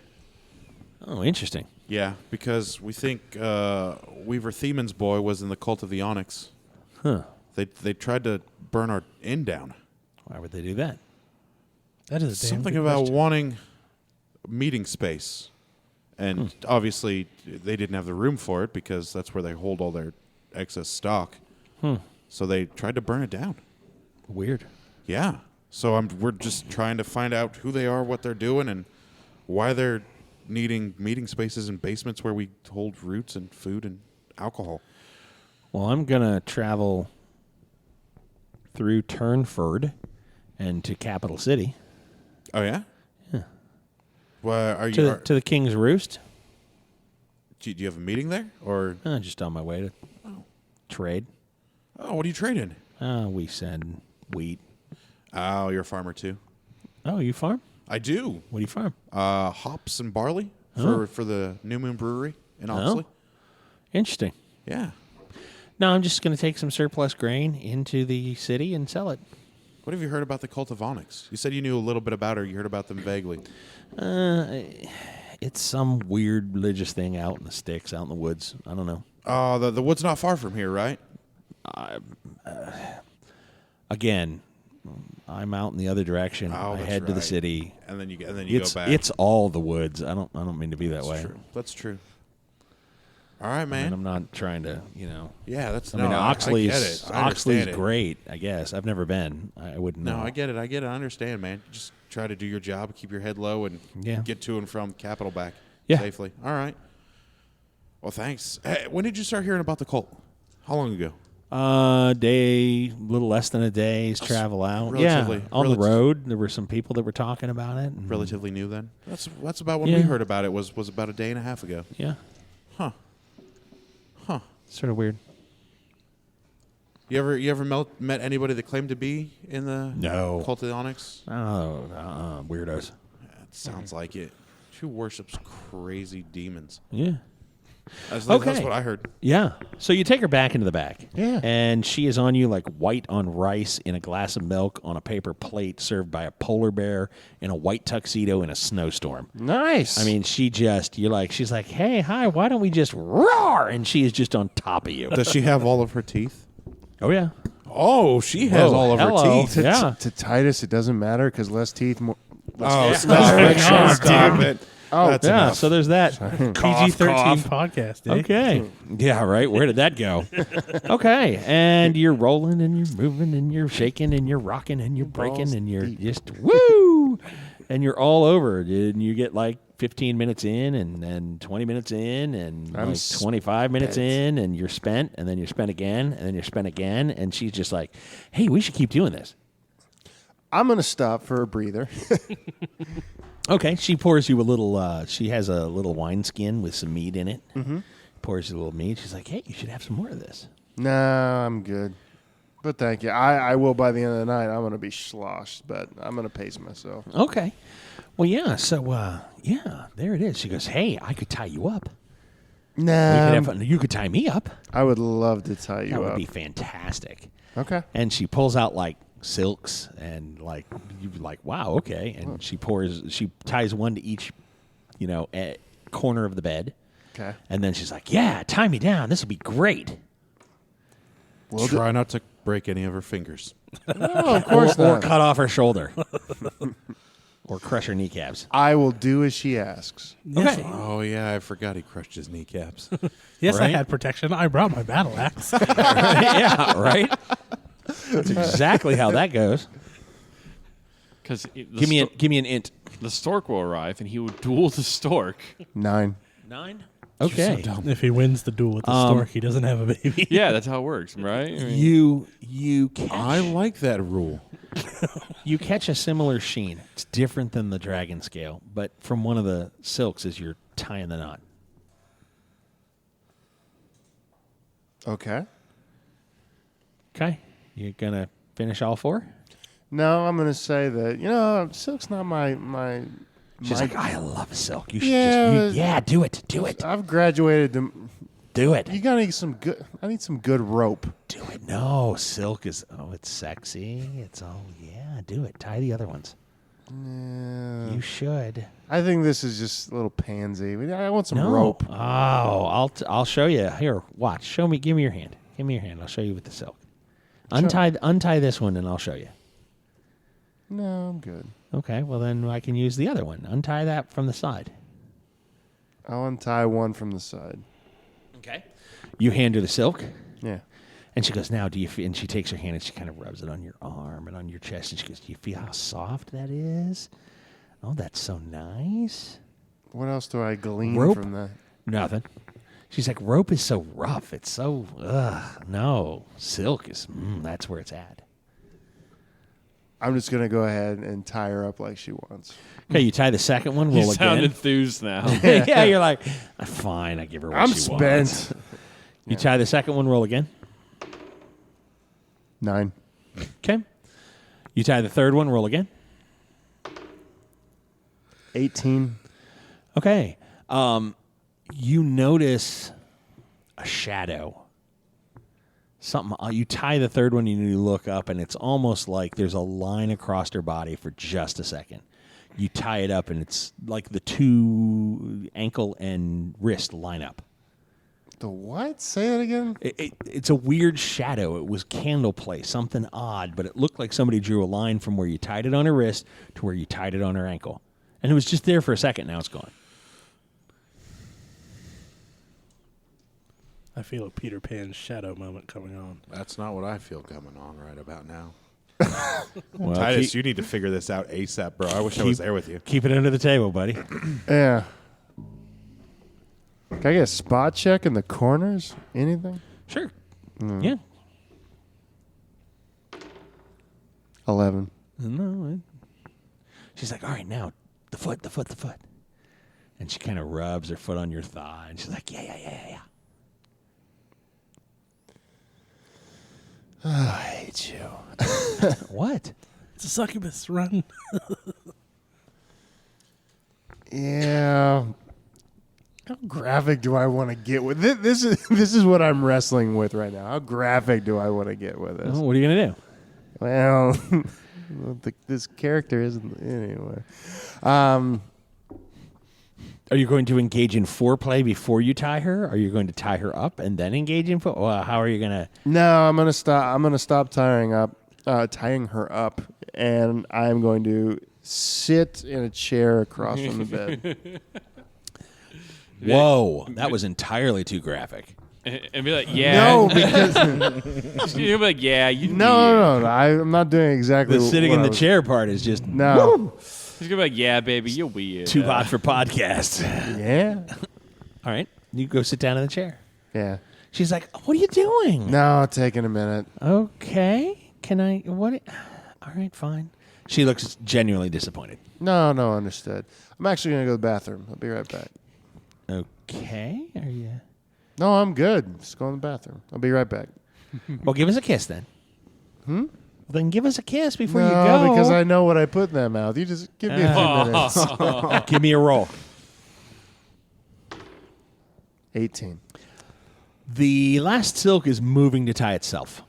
Oh, interesting. Yeah, because we think Weaver Theman's boy was in the cult of the Onyx. Huh. They tried to burn our inn down. Why would they do that? That is a damn Something good about question. wanting meeting space. And obviously, they didn't have the room for it because that's where they hold all their excess stock. So they tried to burn it down. Weird. Yeah. So we're just trying to find out who they are, what they're doing, and why they're needing meeting spaces and basements where we hold roots and food and alcohol. Well, I'm going to travel through Turnford and to Capital City. Oh, yeah? Yeah. Well, are To you? the, to the King's Roost. Do you have a meeting there, or Just on my way to trade. what are you trading? We send wheat. Oh, you're a farmer too. Oh, you farm? I do. What do you farm? Hops and barley for the New Moon Brewery in Oxley. Interesting. Yeah. No, I'm just going to take some surplus grain into the city and sell it. What have you heard about the cult of Onyx? You said you knew a little bit about her. You heard about them vaguely. It's some weird religious thing out in the sticks, out in the woods. I don't know. Oh, the wood's not far from here, right? Again, I'm out in the other direction. Oh, I that's head to the right. city. And then you go It's back. it's all the woods. I don't mean to be that That's way. true. That's true. All right, And man. I'm not trying to, Yeah, that's. I mean, I Oxley's get it. I Oxley's understand it. great. I guess I've never been. I wouldn't know. No, I get it. I understand, man. Just try to do your job, keep your head low, and Yeah. get to and from Capital back Yeah. safely. All right. Well, thanks. Hey, when did you start hearing about the cult? How long ago? Day, a little less than a day's travel out. relatively- yeah, on the relative- road, there were some people that were talking about it. and- Relatively new then. That's about when Yeah. we heard about it. Was about a day and a half ago. Yeah, Huh. sort of weird. You ever met anybody that claimed to be in the No. cult of the Onyx? Oh, weirdos. That sounds like it. Who worships crazy demons? Yeah. That's Okay. what I heard. Yeah. So you take her back into the back. Yeah. And she is on you like white on rice in a glass of milk on a paper plate served by a polar bear in a white tuxedo in a snowstorm. Nice. I mean, she's like, hey, hi, why don't we just roar? And she is just on top of you. Does she have all of her teeth? Oh, yeah. Oh, she has Whoa, all of hello. her teeth. to, yeah. to Titus, it doesn't matter because less teeth, more. Oh, Stop it. Oh, That's Yeah, enough. so there's that. PG-13 podcast. Eh? Okay. Yeah, right. Where did that go? Okay. And you're rolling and you're moving and you're shaking and you're rocking and you're breaking Balls and you're deep. just woo. And you're all over. And you get like 15 minutes in and then 20 minutes in and I'm like 25 minutes spent. in and you're spent and then you're spent again and then you're spent again. And she's just like, hey, we should keep doing this. I'm going to stop for a breather. Okay, she pours you a little. She has a little wineskin with some meat in it. Mm-hmm. Pours you a little meat. She's like, "Hey, you should have some more of this." No, I'm good. But thank you. I will by the end of the night. I'm going to be sloshed, but I'm going to pace myself. Okay. Well, yeah. So, yeah, there it is. She goes, "Hey, I could tie you up. Nah, You could tie me up. I would love to tie you That would up. be fantastic." Okay. And she pulls out like silks and like you'd be like, "Wow, okay." And she ties one to each, corner of the bed. Okay. And then she's like, "Yeah, tie me down. This will be great." We'll Try not to break any of her fingers. Oh, of course or not. cut off her shoulder. Or crush her kneecaps. I will do as she asks. Yes, Okay. Oh, yeah, I forgot he crushed his kneecaps. yes, I Right? had protection. I brought my battle axe. Yeah, right? That's exactly how that goes. Because Give me an int. the stork will arrive and he will duel the stork. 9. 9? Okay. If he wins the duel with the stork, he doesn't have a baby. Yeah, that's how it works, right? I mean, You catch I like that rule. you catch a similar sheen. It's different than the dragon scale, but from one of the silks as you're tying the knot. Okay. Okay. You gonna finish all 4? No, I'm going to say that, silk's not my She's like, I love silk. You should Yeah, do it. Do it. I've graduated to. Do it. You got to need some good. I need some good rope. Do it. No, silk is it's sexy. It's do it. Tie the other ones. Yeah. You should. I think this is just a little pansy. I want some No. rope. Oh, I'll show you. Here, watch. Show me. Give me your hand. Give me your hand. I'll show you with the silk. Untie this one, and I'll show you. No, I'm good. Okay. Well, then I can use the other one. Untie that from the side. I'll untie one from the side. Okay. You hand her the silk, Yeah. and she goes, "Now, do you?" And she takes her hand and she kind of rubs it on your arm and on your chest, and she goes, "Do you feel how soft that is? Oh, that's so nice." What else do I glean Rope? from that? Nothing. She's like, rope is so rough. It's so, no. Silk is, that's where it's at. I'm just going to go ahead and tie her up like she wants. Okay, you tie the second one, You roll sound again. enthused now. Yeah, you're like, fine, I give her what I'm she spent. wants. You tie the second one, roll again. 9. Okay. You tie the third one, roll again. 18. Okay. You notice a shadow. Something. You tie the third one and you look up, and it's almost like there's a line across her body for just a second. You tie it up, and it's like the two ankle and wrist line up. The what? Say that again? It's a weird shadow. It was candle play, something odd, but it looked like somebody drew a line from where you tied it on her wrist to where you tied it on her ankle. And it was just there for a second. Now it's gone. I feel a Peter Pan shadow moment coming on. That's not what I feel coming on right about now. Well, Titus, keep, you need to figure this out ASAP, bro. I wish I was there with you. keep it under the table, buddy. Yeah. Can I get a spot check in the corners? Anything? Sure. Yeah. 11. No. She's like, all right, now, the foot. And she kind of rubs her foot on your thigh, and she's like, yeah. I hate you. What? It's a succubus. Run. Yeah. How graphic do I want to get with this? This is what I'm wrestling with right now. How graphic do I want to get with this? Oh, what are you going to do? Well, this character isn't anyway. Are you going to engage in foreplay before you tie her? Are you going to tie her up and then engage in foot? Well, how are you going to? No, I'm gonna stop. I'm gonna stop tying her up, and I'm going to sit in a chair across from the bed. Whoa, that was entirely too graphic. And be like, yeah. No, because You'll be like, yeah, you no. I'm not doing exactly. The sitting what in I the was- chair part is just No. He's gonna be like, yeah, baby, you're weird. too hot for podcasts. Yeah. All right, you go sit down in the chair. Yeah. She's like, what are you doing? No, taking a minute. Okay, can I? What? All right, fine. She looks genuinely disappointed. No, understood. I'm actually gonna go to the bathroom. I'll be right back. Okay, are you? No, I'm good. Just go in the bathroom. I'll be right back. Well, give us a kiss then. Then give us a kiss before you No, go. because I know what I put in that mouth. You just give me a few minutes. Give me a roll. 18. The last silk is moving to tie itself.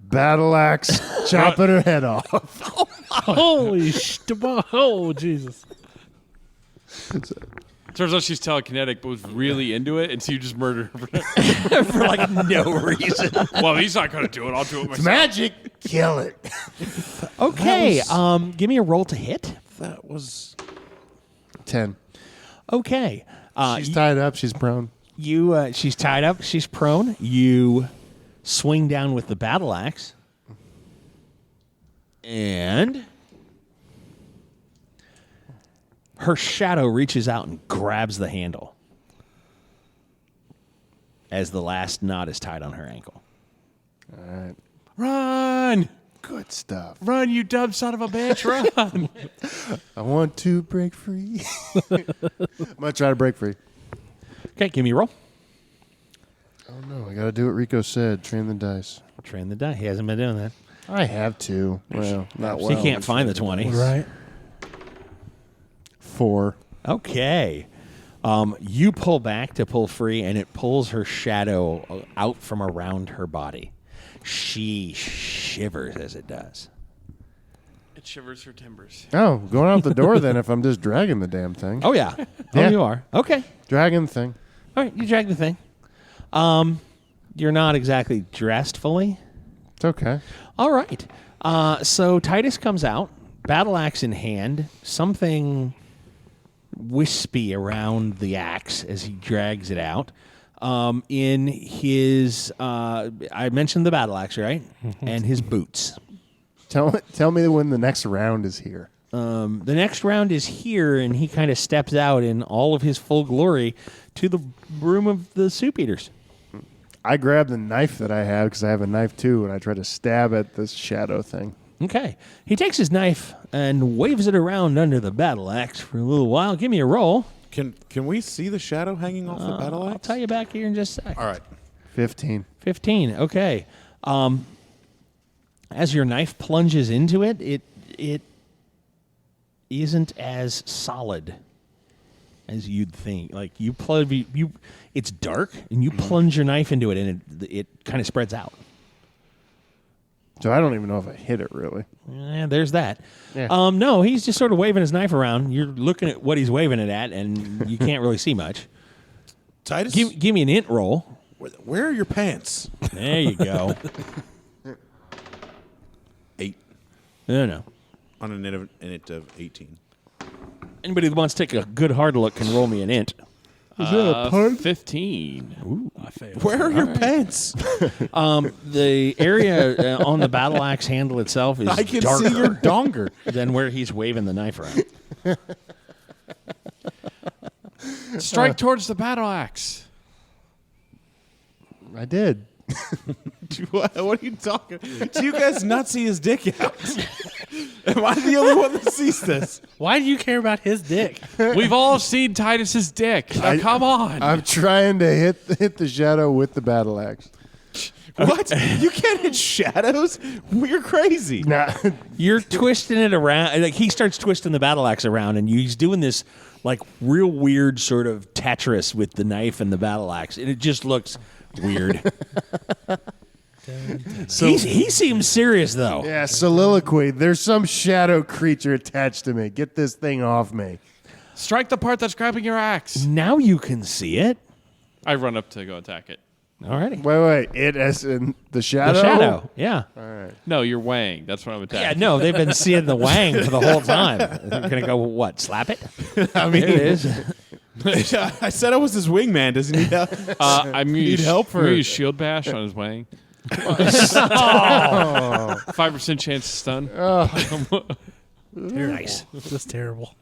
Battle axe, chopping her head off. Holy oh, Jesus. Turns out she's telekinetic, but was really into it, and so you just murdered her. For like no reason. Well, he's not gonna do it. I'll do it myself. Magic, kill it. Okay, give me a roll to hit. That was 10. Okay. She's tied up. She's prone. She's tied up. She's prone. You swing down with the battle axe. And her shadow reaches out and grabs the handle as the last knot is tied on her ankle. All right. Run, Good stuff. run, you dumb son of a bitch, run! I want to break free. I'm going to try to break free. Okay, give me a roll. Oh, no. I got to do what Rico said. Train the dice. Train the die. He hasn't been doing that. I have to. Well, not So well. you can't find the 20. Right. 4. Okay. You pull back to pull free, and it pulls her shadow out from around her body. She shivers as it does. It shivers her timbers. Oh, going out the door then if I'm just dragging the damn thing. Oh, yeah. Yeah. Oh, you are. Okay. Dragging the thing. All right, you drag the thing. You're not exactly dressed fully. It's okay. All right. So Titus comes out, battle axe in hand, something wispy around the axe as he drags it out. In his, I mentioned the battle axe, right? And his boots. Tell me when the next round is here. The next round is here, and he kind of steps out in all of his full glory to the room of the soup eaters. I grab the knife that I have because I have a knife too, and I try to stab at this shadow thing. Okay. He takes his knife and waves it around under the battle axe for a little while. Give me a roll. Can we see the shadow hanging off the battle axe? I'll tell you back here in just a sec. All right. 15. 15. Okay. As your knife plunges into it, it isn't as solid as you'd think. Like it's dark, and you plunge your knife into it, and it kind of spreads out. So I don't even know if I hit it really. Yeah, there's that. Yeah. No, he's just sort of waving his knife around. You're looking at what he's waving it at, and you can't really see much. Titus, Give me an int roll. where are your pants? There you go. 8 No. on an int of 18. Anybody that wants to take a good hard look can roll me an int. Is that a pun? 15. I failed. Where are your pants? The area on the battle axe handle itself is I can darker see your donger. than where he's waving the knife around. Strike towards the battle axe. I did. What are you talking? Do you guys not see his dick out? Am I the only one that sees this? Why do you care about his dick? We've all seen Titus's dick. Now, come on. I'm trying to hit the shadow with the battle axe. What? You can't hit shadows? You're crazy. Nah, You're twisting it around. Like he starts twisting the battle axe around, and he's doing this like real weird sort of Tetris with the knife and the battle axe, and it just looks weird. He seems serious though. yeah, soliloquy. There's some shadow creature attached to me. Get this thing off me. Strike the part that's grabbing your axe. Now you can see it. I run up to go attack it. Alrighty. Wait. It as in the shadow? The shadow. Yeah. No, you're weighing. That's what I'm attacking. Yeah, no, they've been seeing the wang for the whole time. They're going to go, what, slap it? I mean, There it is. I said I was his wingman. Doesn't he? I'm going Need help for- to use shield bash on his weighing. 5% chance to stun. Nice. Just terrible.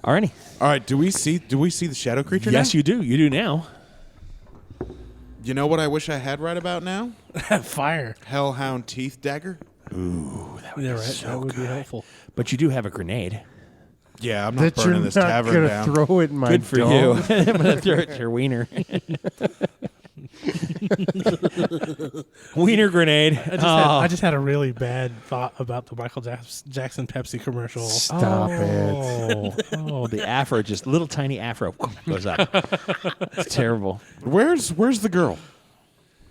Alrighty. All right. Do we see the shadow creature? Yes, now? you do. You do now. You know what I wish I had right about now? Fire. Hellhound teeth dagger. Yeah, right. That would be helpful. But you do have a grenade. Yeah, I'm not That you're burning this not tavern gonna down. throw it in my Good for dome. you. I'm going to throw it to your wiener. Wiener grenade. I just had a really bad thought about the Michael Jackson Pepsi commercial. Stop it. Oh, the afro, just little tiny afro goes up. It's terrible. Where's the girl?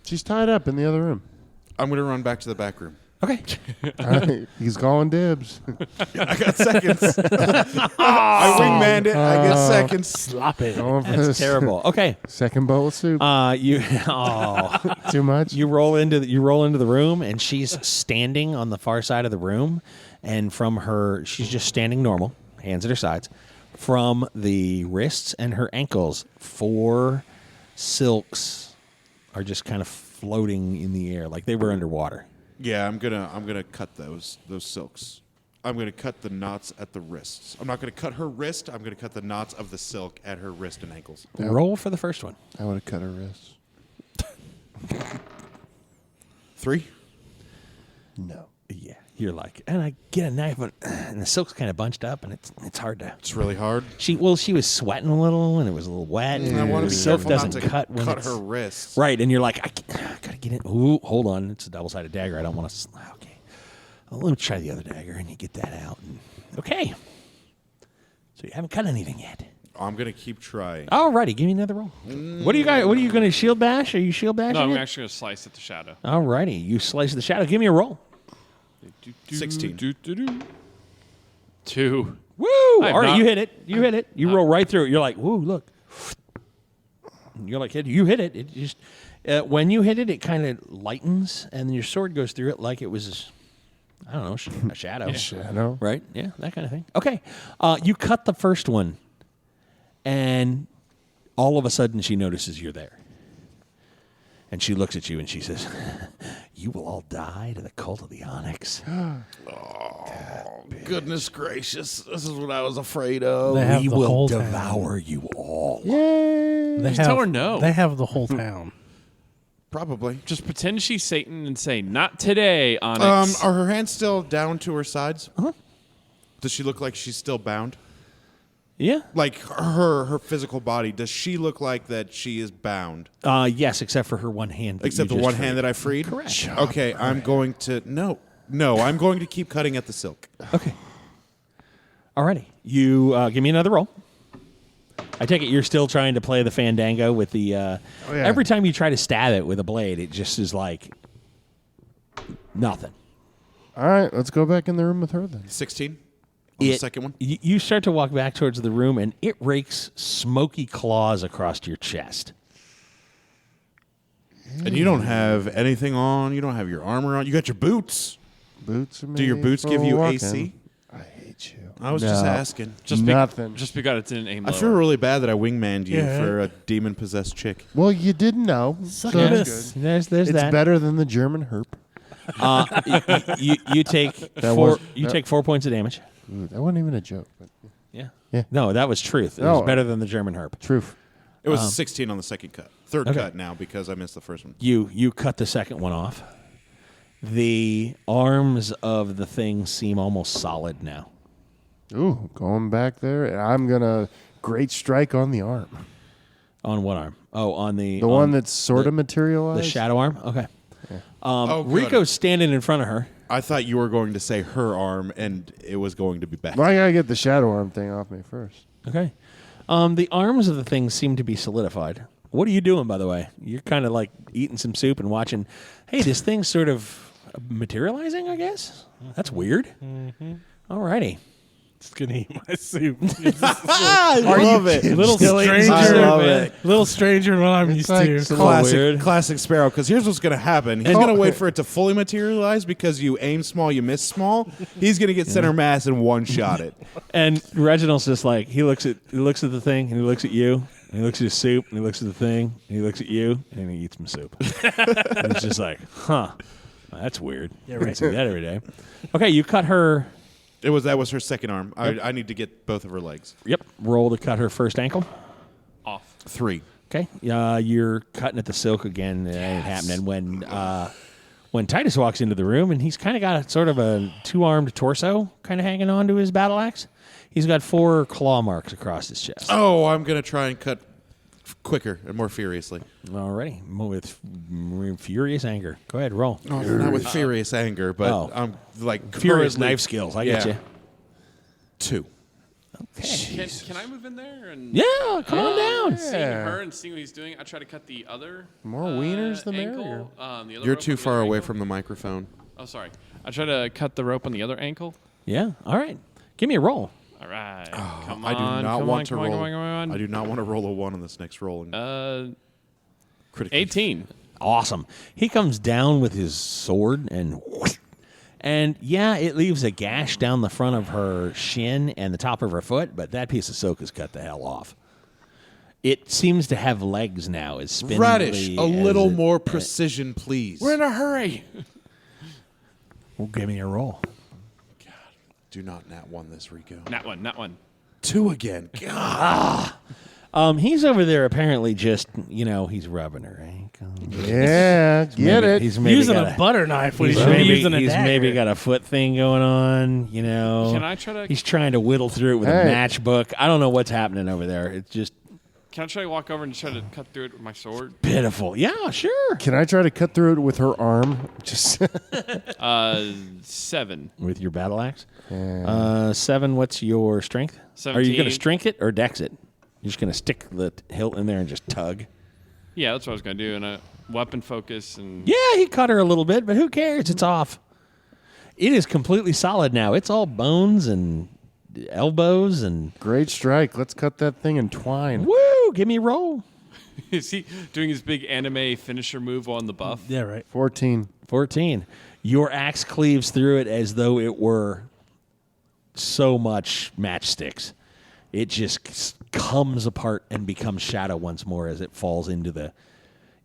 She's tied up in the other room. I'm gonna run back to the back room. Okay. He's calling dibs. I got seconds. I wingmanned it. I get seconds. Slop it. Going for That's this terrible. Okay. second bowl of soup. Too much? You roll into the room, and she's standing on the far side of the room, and from her, she's just standing normal, hands at her sides. From the wrists and her ankles, 4 silks are just kind of floating in the air like they were underwater. Yeah, I'm gonna cut those silks. I'm gonna cut the knots at the wrists. I'm not gonna cut her wrist. I'm gonna cut the knots of the silk at her wrist and ankles. Roll for the first one. I would have cut her wrist. 3. No. Yeah, you're like, and I get a knife, and the silk's kind of bunched up, and it's hard to. It's really hard. She was sweating a little, and it was a little wet. And I want to be silk careful doesn't not to cut when it's, her wrists. right, and you're like, I gotta get in. Ooh, hold on, it's a double-sided dagger. I don't want to. Okay, well, let me try the other dagger, and you get that out. And, okay, so you haven't cut anything yet. I'm gonna keep trying. Alrighty, give me another roll. What are you guys? What are you going to shield bash? Are you shield bashing? No, I'm it? actually going to slice at the shadow. Alrighty, you slice the shadow. Give me a roll. 16. 2. Woo! I have All right, not- you hit it. You hit it. You roll right through it. You're like, woo, look. You're like, you hit it. It just when you hit it, it kind of lightens, and your sword goes through it like it was, I don't know, a shadow. Shadow. Right? Yeah, that kind of thing. Okay. You cut the first one, and all of a sudden she notices you're there. And she looks at you and she says, "You will all die to the cult of the Onyx. Goodness gracious. This is what I was afraid of. They have We the will whole town. devour you all." Yay. They tell her no. They have the whole town. Probably. Just pretend she's Satan and say, "Not today, Onyx." Are her hands still down to her sides? Does she look like she's still bound? Yeah. Like her physical body, does she look like that she is bound? Yes, except for her one hand. Except the one hand that I freed? Correct. Okay, I'm going to no, I'm going to keep cutting at the silk. Okay. Alrighty. You give me another roll. I take it you're still trying to play the fandango with the. yeah. Every time you try to stab it with a blade, it just is like nothing. All right, let's go back in the room with her then. 16 on the second one. You start to walk back towards the room, and it rakes smoky claws across your chest. And you don't have anything on. You don't have your armor on. You got your boots. Boots are Do your made boots for give you walking. AC? I hate you. I was just asking. Nothing. Just because it didn't aim I lower. feel really bad that I wingmaned you Yeah. for a demon-possessed chick. Well, you didn't know. Suck so at that's this. good. There's It's that. better than the German herp. You take That four. was- You that- take 4 points of damage. Ooh, that wasn't even a joke. But Yeah. Yeah. No, that was truth. It No. was better than the German herp. truth. It was 16 on the second cut. Third Okay. cut now because I missed the first one. You cut the second one off. The arms of the thing seem almost solid now. Ooh, going back there, and I'm gonna great strike on the arm, On what arm? Oh, on the the on one that's sort of the materialized. shadow arm. Okay. Oh, good. Rico's standing in front of her. I thought you were going to say her arm, and it was going to be back. Well, I gotta get the shadow arm thing off me first. Okay. The arms of the thing seem to be solidified. What are you doing, by the way? You're kind of like eating some soup and watching. Hey, this thing's sort of materializing, I guess. That's weird. All righty. Just gonna eat my soup. I love it. little Still eating stranger, soup, I love man. it. little stranger than what I'm It's used like to. some- Weird. Classic Sparrow. Because here's what's going to happen. He's going to wait for it to fully materialize because you aim small, you miss small. He's going to get center mass and one shot it. And Reginald's just like he looks at the thing and he looks at you and he looks at his soup and he looks at the thing and he looks at you and he eats some soup. And it's just like, huh, that's weird. Yeah, right. See that every day. Okay, you cut her. That was her second arm. I need to get both of her legs. Yep. Roll to cut her first ankle. Off. 3. Okay. You're cutting at the silk again. That ain't happening when Titus walks into the room and he's kind of got sort of a 2-armed torso kind of hanging on to his battle axe. He's got 4 claw marks across his chest. Oh, I'm going to try and cut quicker and more furiously. Already with furious anger. Go ahead, roll. No, not with furious anger, but Oh. I'm like Furious currently- knife skills. I get Yeah. you. 2. Can I move in there and Yeah, come on down. seeing her and seeing what he's doing? I try to cut the other More wieners, the ankle, merrier. the other You're rope too on the far other away ankle. from the microphone. Oh, sorry. I try to cut the rope on the other ankle. Yeah. All right. Give me a roll. All right. Oh, Come I do on. not come want on, to come roll. On, come on, come on. I do not want to roll a 1 on this next roll. And critically 18. Awesome. He comes down with his sword and yeah, it leaves a gash down the front of her shin and the top of her foot, but that piece of silk is cut the hell off. It seems to have legs now. As spindly Radish, a as little it- more precision, please. We're in a hurry. Well, give me a roll. Do not nat 1 this, Rico. Not one. 2 again. God. He's over there apparently just, he's rubbing her ankle. Yeah, get it. He's maybe using got a butter knife when he He's should be maybe, using a he's dagger. maybe got a foot thing going on, Can I try to? He's trying to whittle through it with a Hey. matchbook. I don't know what's happening over there. It's just Can I try to walk over and try to cut through it with my sword? pitiful. Yeah, sure. Can I try to cut through it with her arm? Just 7. With your battle axe? 7, what's your strength? Are you going to 17. strength it or dex it? You're just going to stick the hilt in there and just tug? Yeah, that's what I was gonna do. And a weapon focus and Yeah, he cut her a little bit, but who cares? It's off. It is completely solid now. It's all bones and elbows and Great strike. Let's cut that thing in twine. woo. Give me a roll. Is he doing his big anime finisher move on the buff? Yeah, right. 14. 14. Your axe cleaves through it as though it were so much matchsticks. It just comes apart and becomes shadow once more as it falls into the,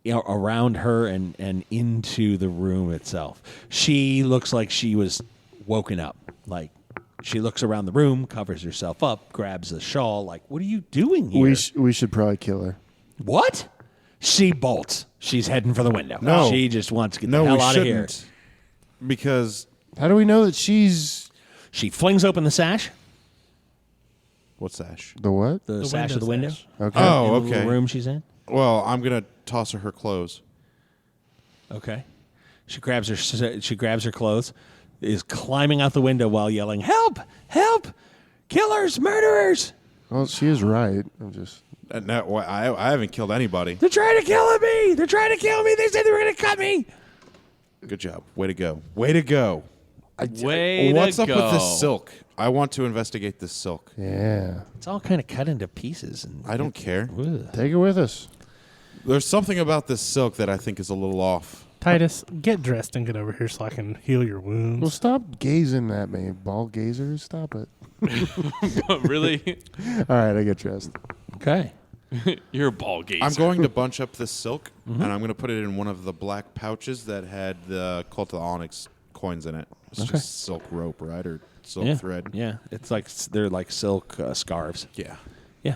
around her and into the room itself. She looks like she was woken up. Like, she looks around the room, covers herself up, grabs a shawl. Like, what are you doing here? We should probably kill her. What? She bolts. She's heading for the window. No. She just wants to get No, the hell we out of here. shouldn't. Because How do we know that she's She flings open the sash, what's Sash? the what? the sash of the window. sash. Okay. Oh, in the little okay. room she's in. Well, I'm gonna toss her clothes. Okay. She grabs her clothes, is climbing out the window while yelling, "Help! Help! Killers! Murderers! Well, she is right. I'm just. No, I haven't killed anybody. They're trying to kill me! They're trying to kill me! They said they were going to cut me!" Good job. Way to go. Way to go. Way What's to up go. with this silk? I want to investigate this silk. Yeah. It's all kind of cut into pieces. And I don't care. Ugh. Take it with us. There's something about this silk that I think is a little off. Titus, get dressed and get over here so I can heal your Well, wounds. stop gazing at me, ball gazers. Stop it. Really? All right, I get dressed. Okay. You're a ball gazer. I'm going to bunch up this silk, and I'm going to put it in one of the black pouches that had the Cult of the Onyx coins in it. It's Okay. just silk rope, right? Or silk Yeah. thread. Yeah. It's like they're like silk scarves. Yeah. Yeah.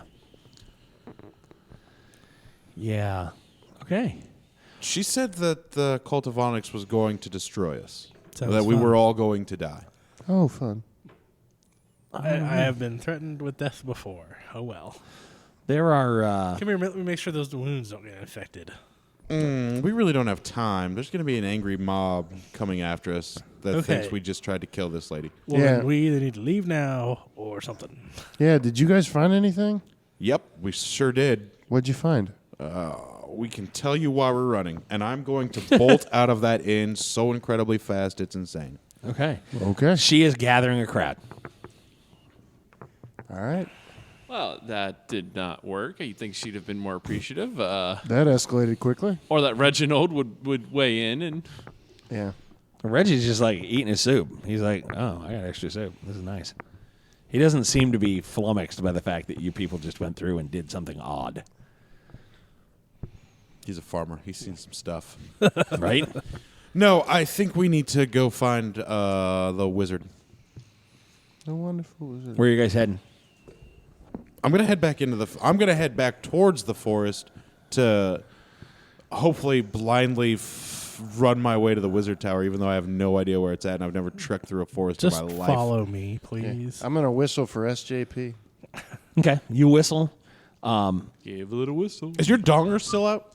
Yeah. Okay. She said that the Cult of Onyx was going to destroy us. Sounds that we fun. were all going to die. Oh, fun. I have been threatened with death before. Oh well. There are. Come here, let me make sure those wounds don't get infected. We really don't have time. There's going to be an angry mob coming after us that Okay. thinks we just tried to kill this lady. Well, Yeah. then we either need to leave now or something. Yeah, did you guys find anything? Yep, we sure did. What'd you find? We can tell you why we're running, and I'm going to bolt out of that inn so incredibly fast it's insane. Okay. Okay. She is gathering a crowd. All right. Well, that did not work. You think she'd have been more appreciative, That escalated quickly. or that Reginald would weigh in and Yeah. Reggie's just like eating his soup. He's like, "Oh, I got extra soup. This is nice." He doesn't seem to be flummoxed by the fact that you people just went through and did something odd, He's a farmer. He's seen some stuff. right? No, I think we need to go find the wizard. No wonderful wizard. Where are you guys heading? I'm gonna head back into the. I'm gonna head back towards the forest to hopefully blindly run my way to the wizard tower, even though I have no idea where it's at, and I've never trekked through a forest Just in my life. follow me, please. I'm gonna whistle for SJP. Okay, you whistle. gave a little whistle. Is your donger still out?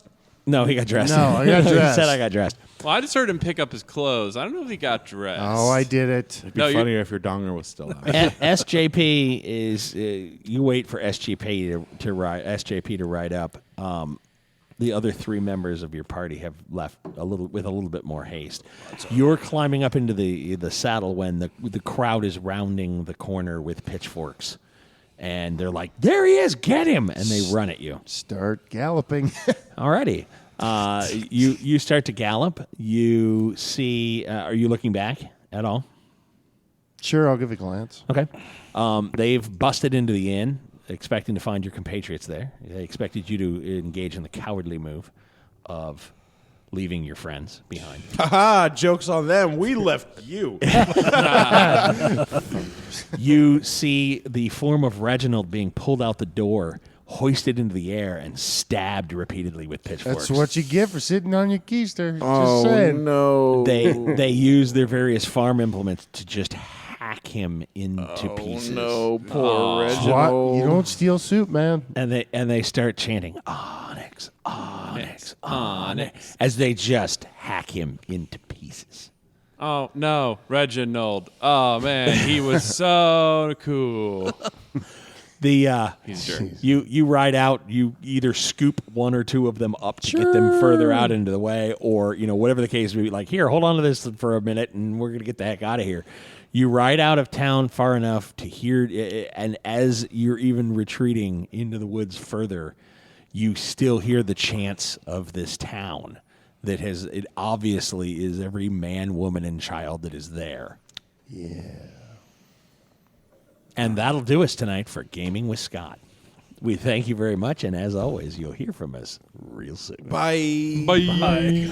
No, he got dressed. No, I got he dressed. said I got dressed. Well, I just heard him pick up his clothes. I don't know if he got dressed. Oh, I did it. It'd be No, funnier if your donger was still out. SJP is you wait for SJP to ride up. The other three members of your party have left with a little bit more haste. You're climbing up into the saddle when the crowd is rounding the corner with pitchforks, and they're like, "There he is! Get him!" And they run at you. Start galloping. Alrighty. You start to gallop. You see. Are you looking back at all? Sure, I'll give it a glance. Okay. They've busted into the inn, expecting to find your compatriots there. They expected you to engage in the cowardly move of leaving your friends behind. Haha, joke's on them. We left you. You see the form of Reginald being pulled out the door, hoisted into the air, and stabbed repeatedly with pitchforks. That's what you get for sitting on your keister. Oh, Just saying. no. They use their various farm implements to just hack him into pieces. No, poor What? Reginald. You don't steal soup, man. And they start chanting Onyx, Onyx, Onyx, as they just hack him into pieces. Oh no, Reginald. Oh man, he was so cool. He's a jerk. You ride out. You either scoop one or two of them up to get them further out into the way, or whatever the case may be. Like, here, hold on to this for a minute, and we're gonna get the heck out of here. You ride out of town far enough to hear, and as you're even retreating into the woods further, you still hear the chants of this town. It obviously is every man, woman, and child that is there. Yeah. And that'll do us tonight for Gaming with Scott. We thank you very much, and as always, you'll hear from us real soon. Bye. Bye.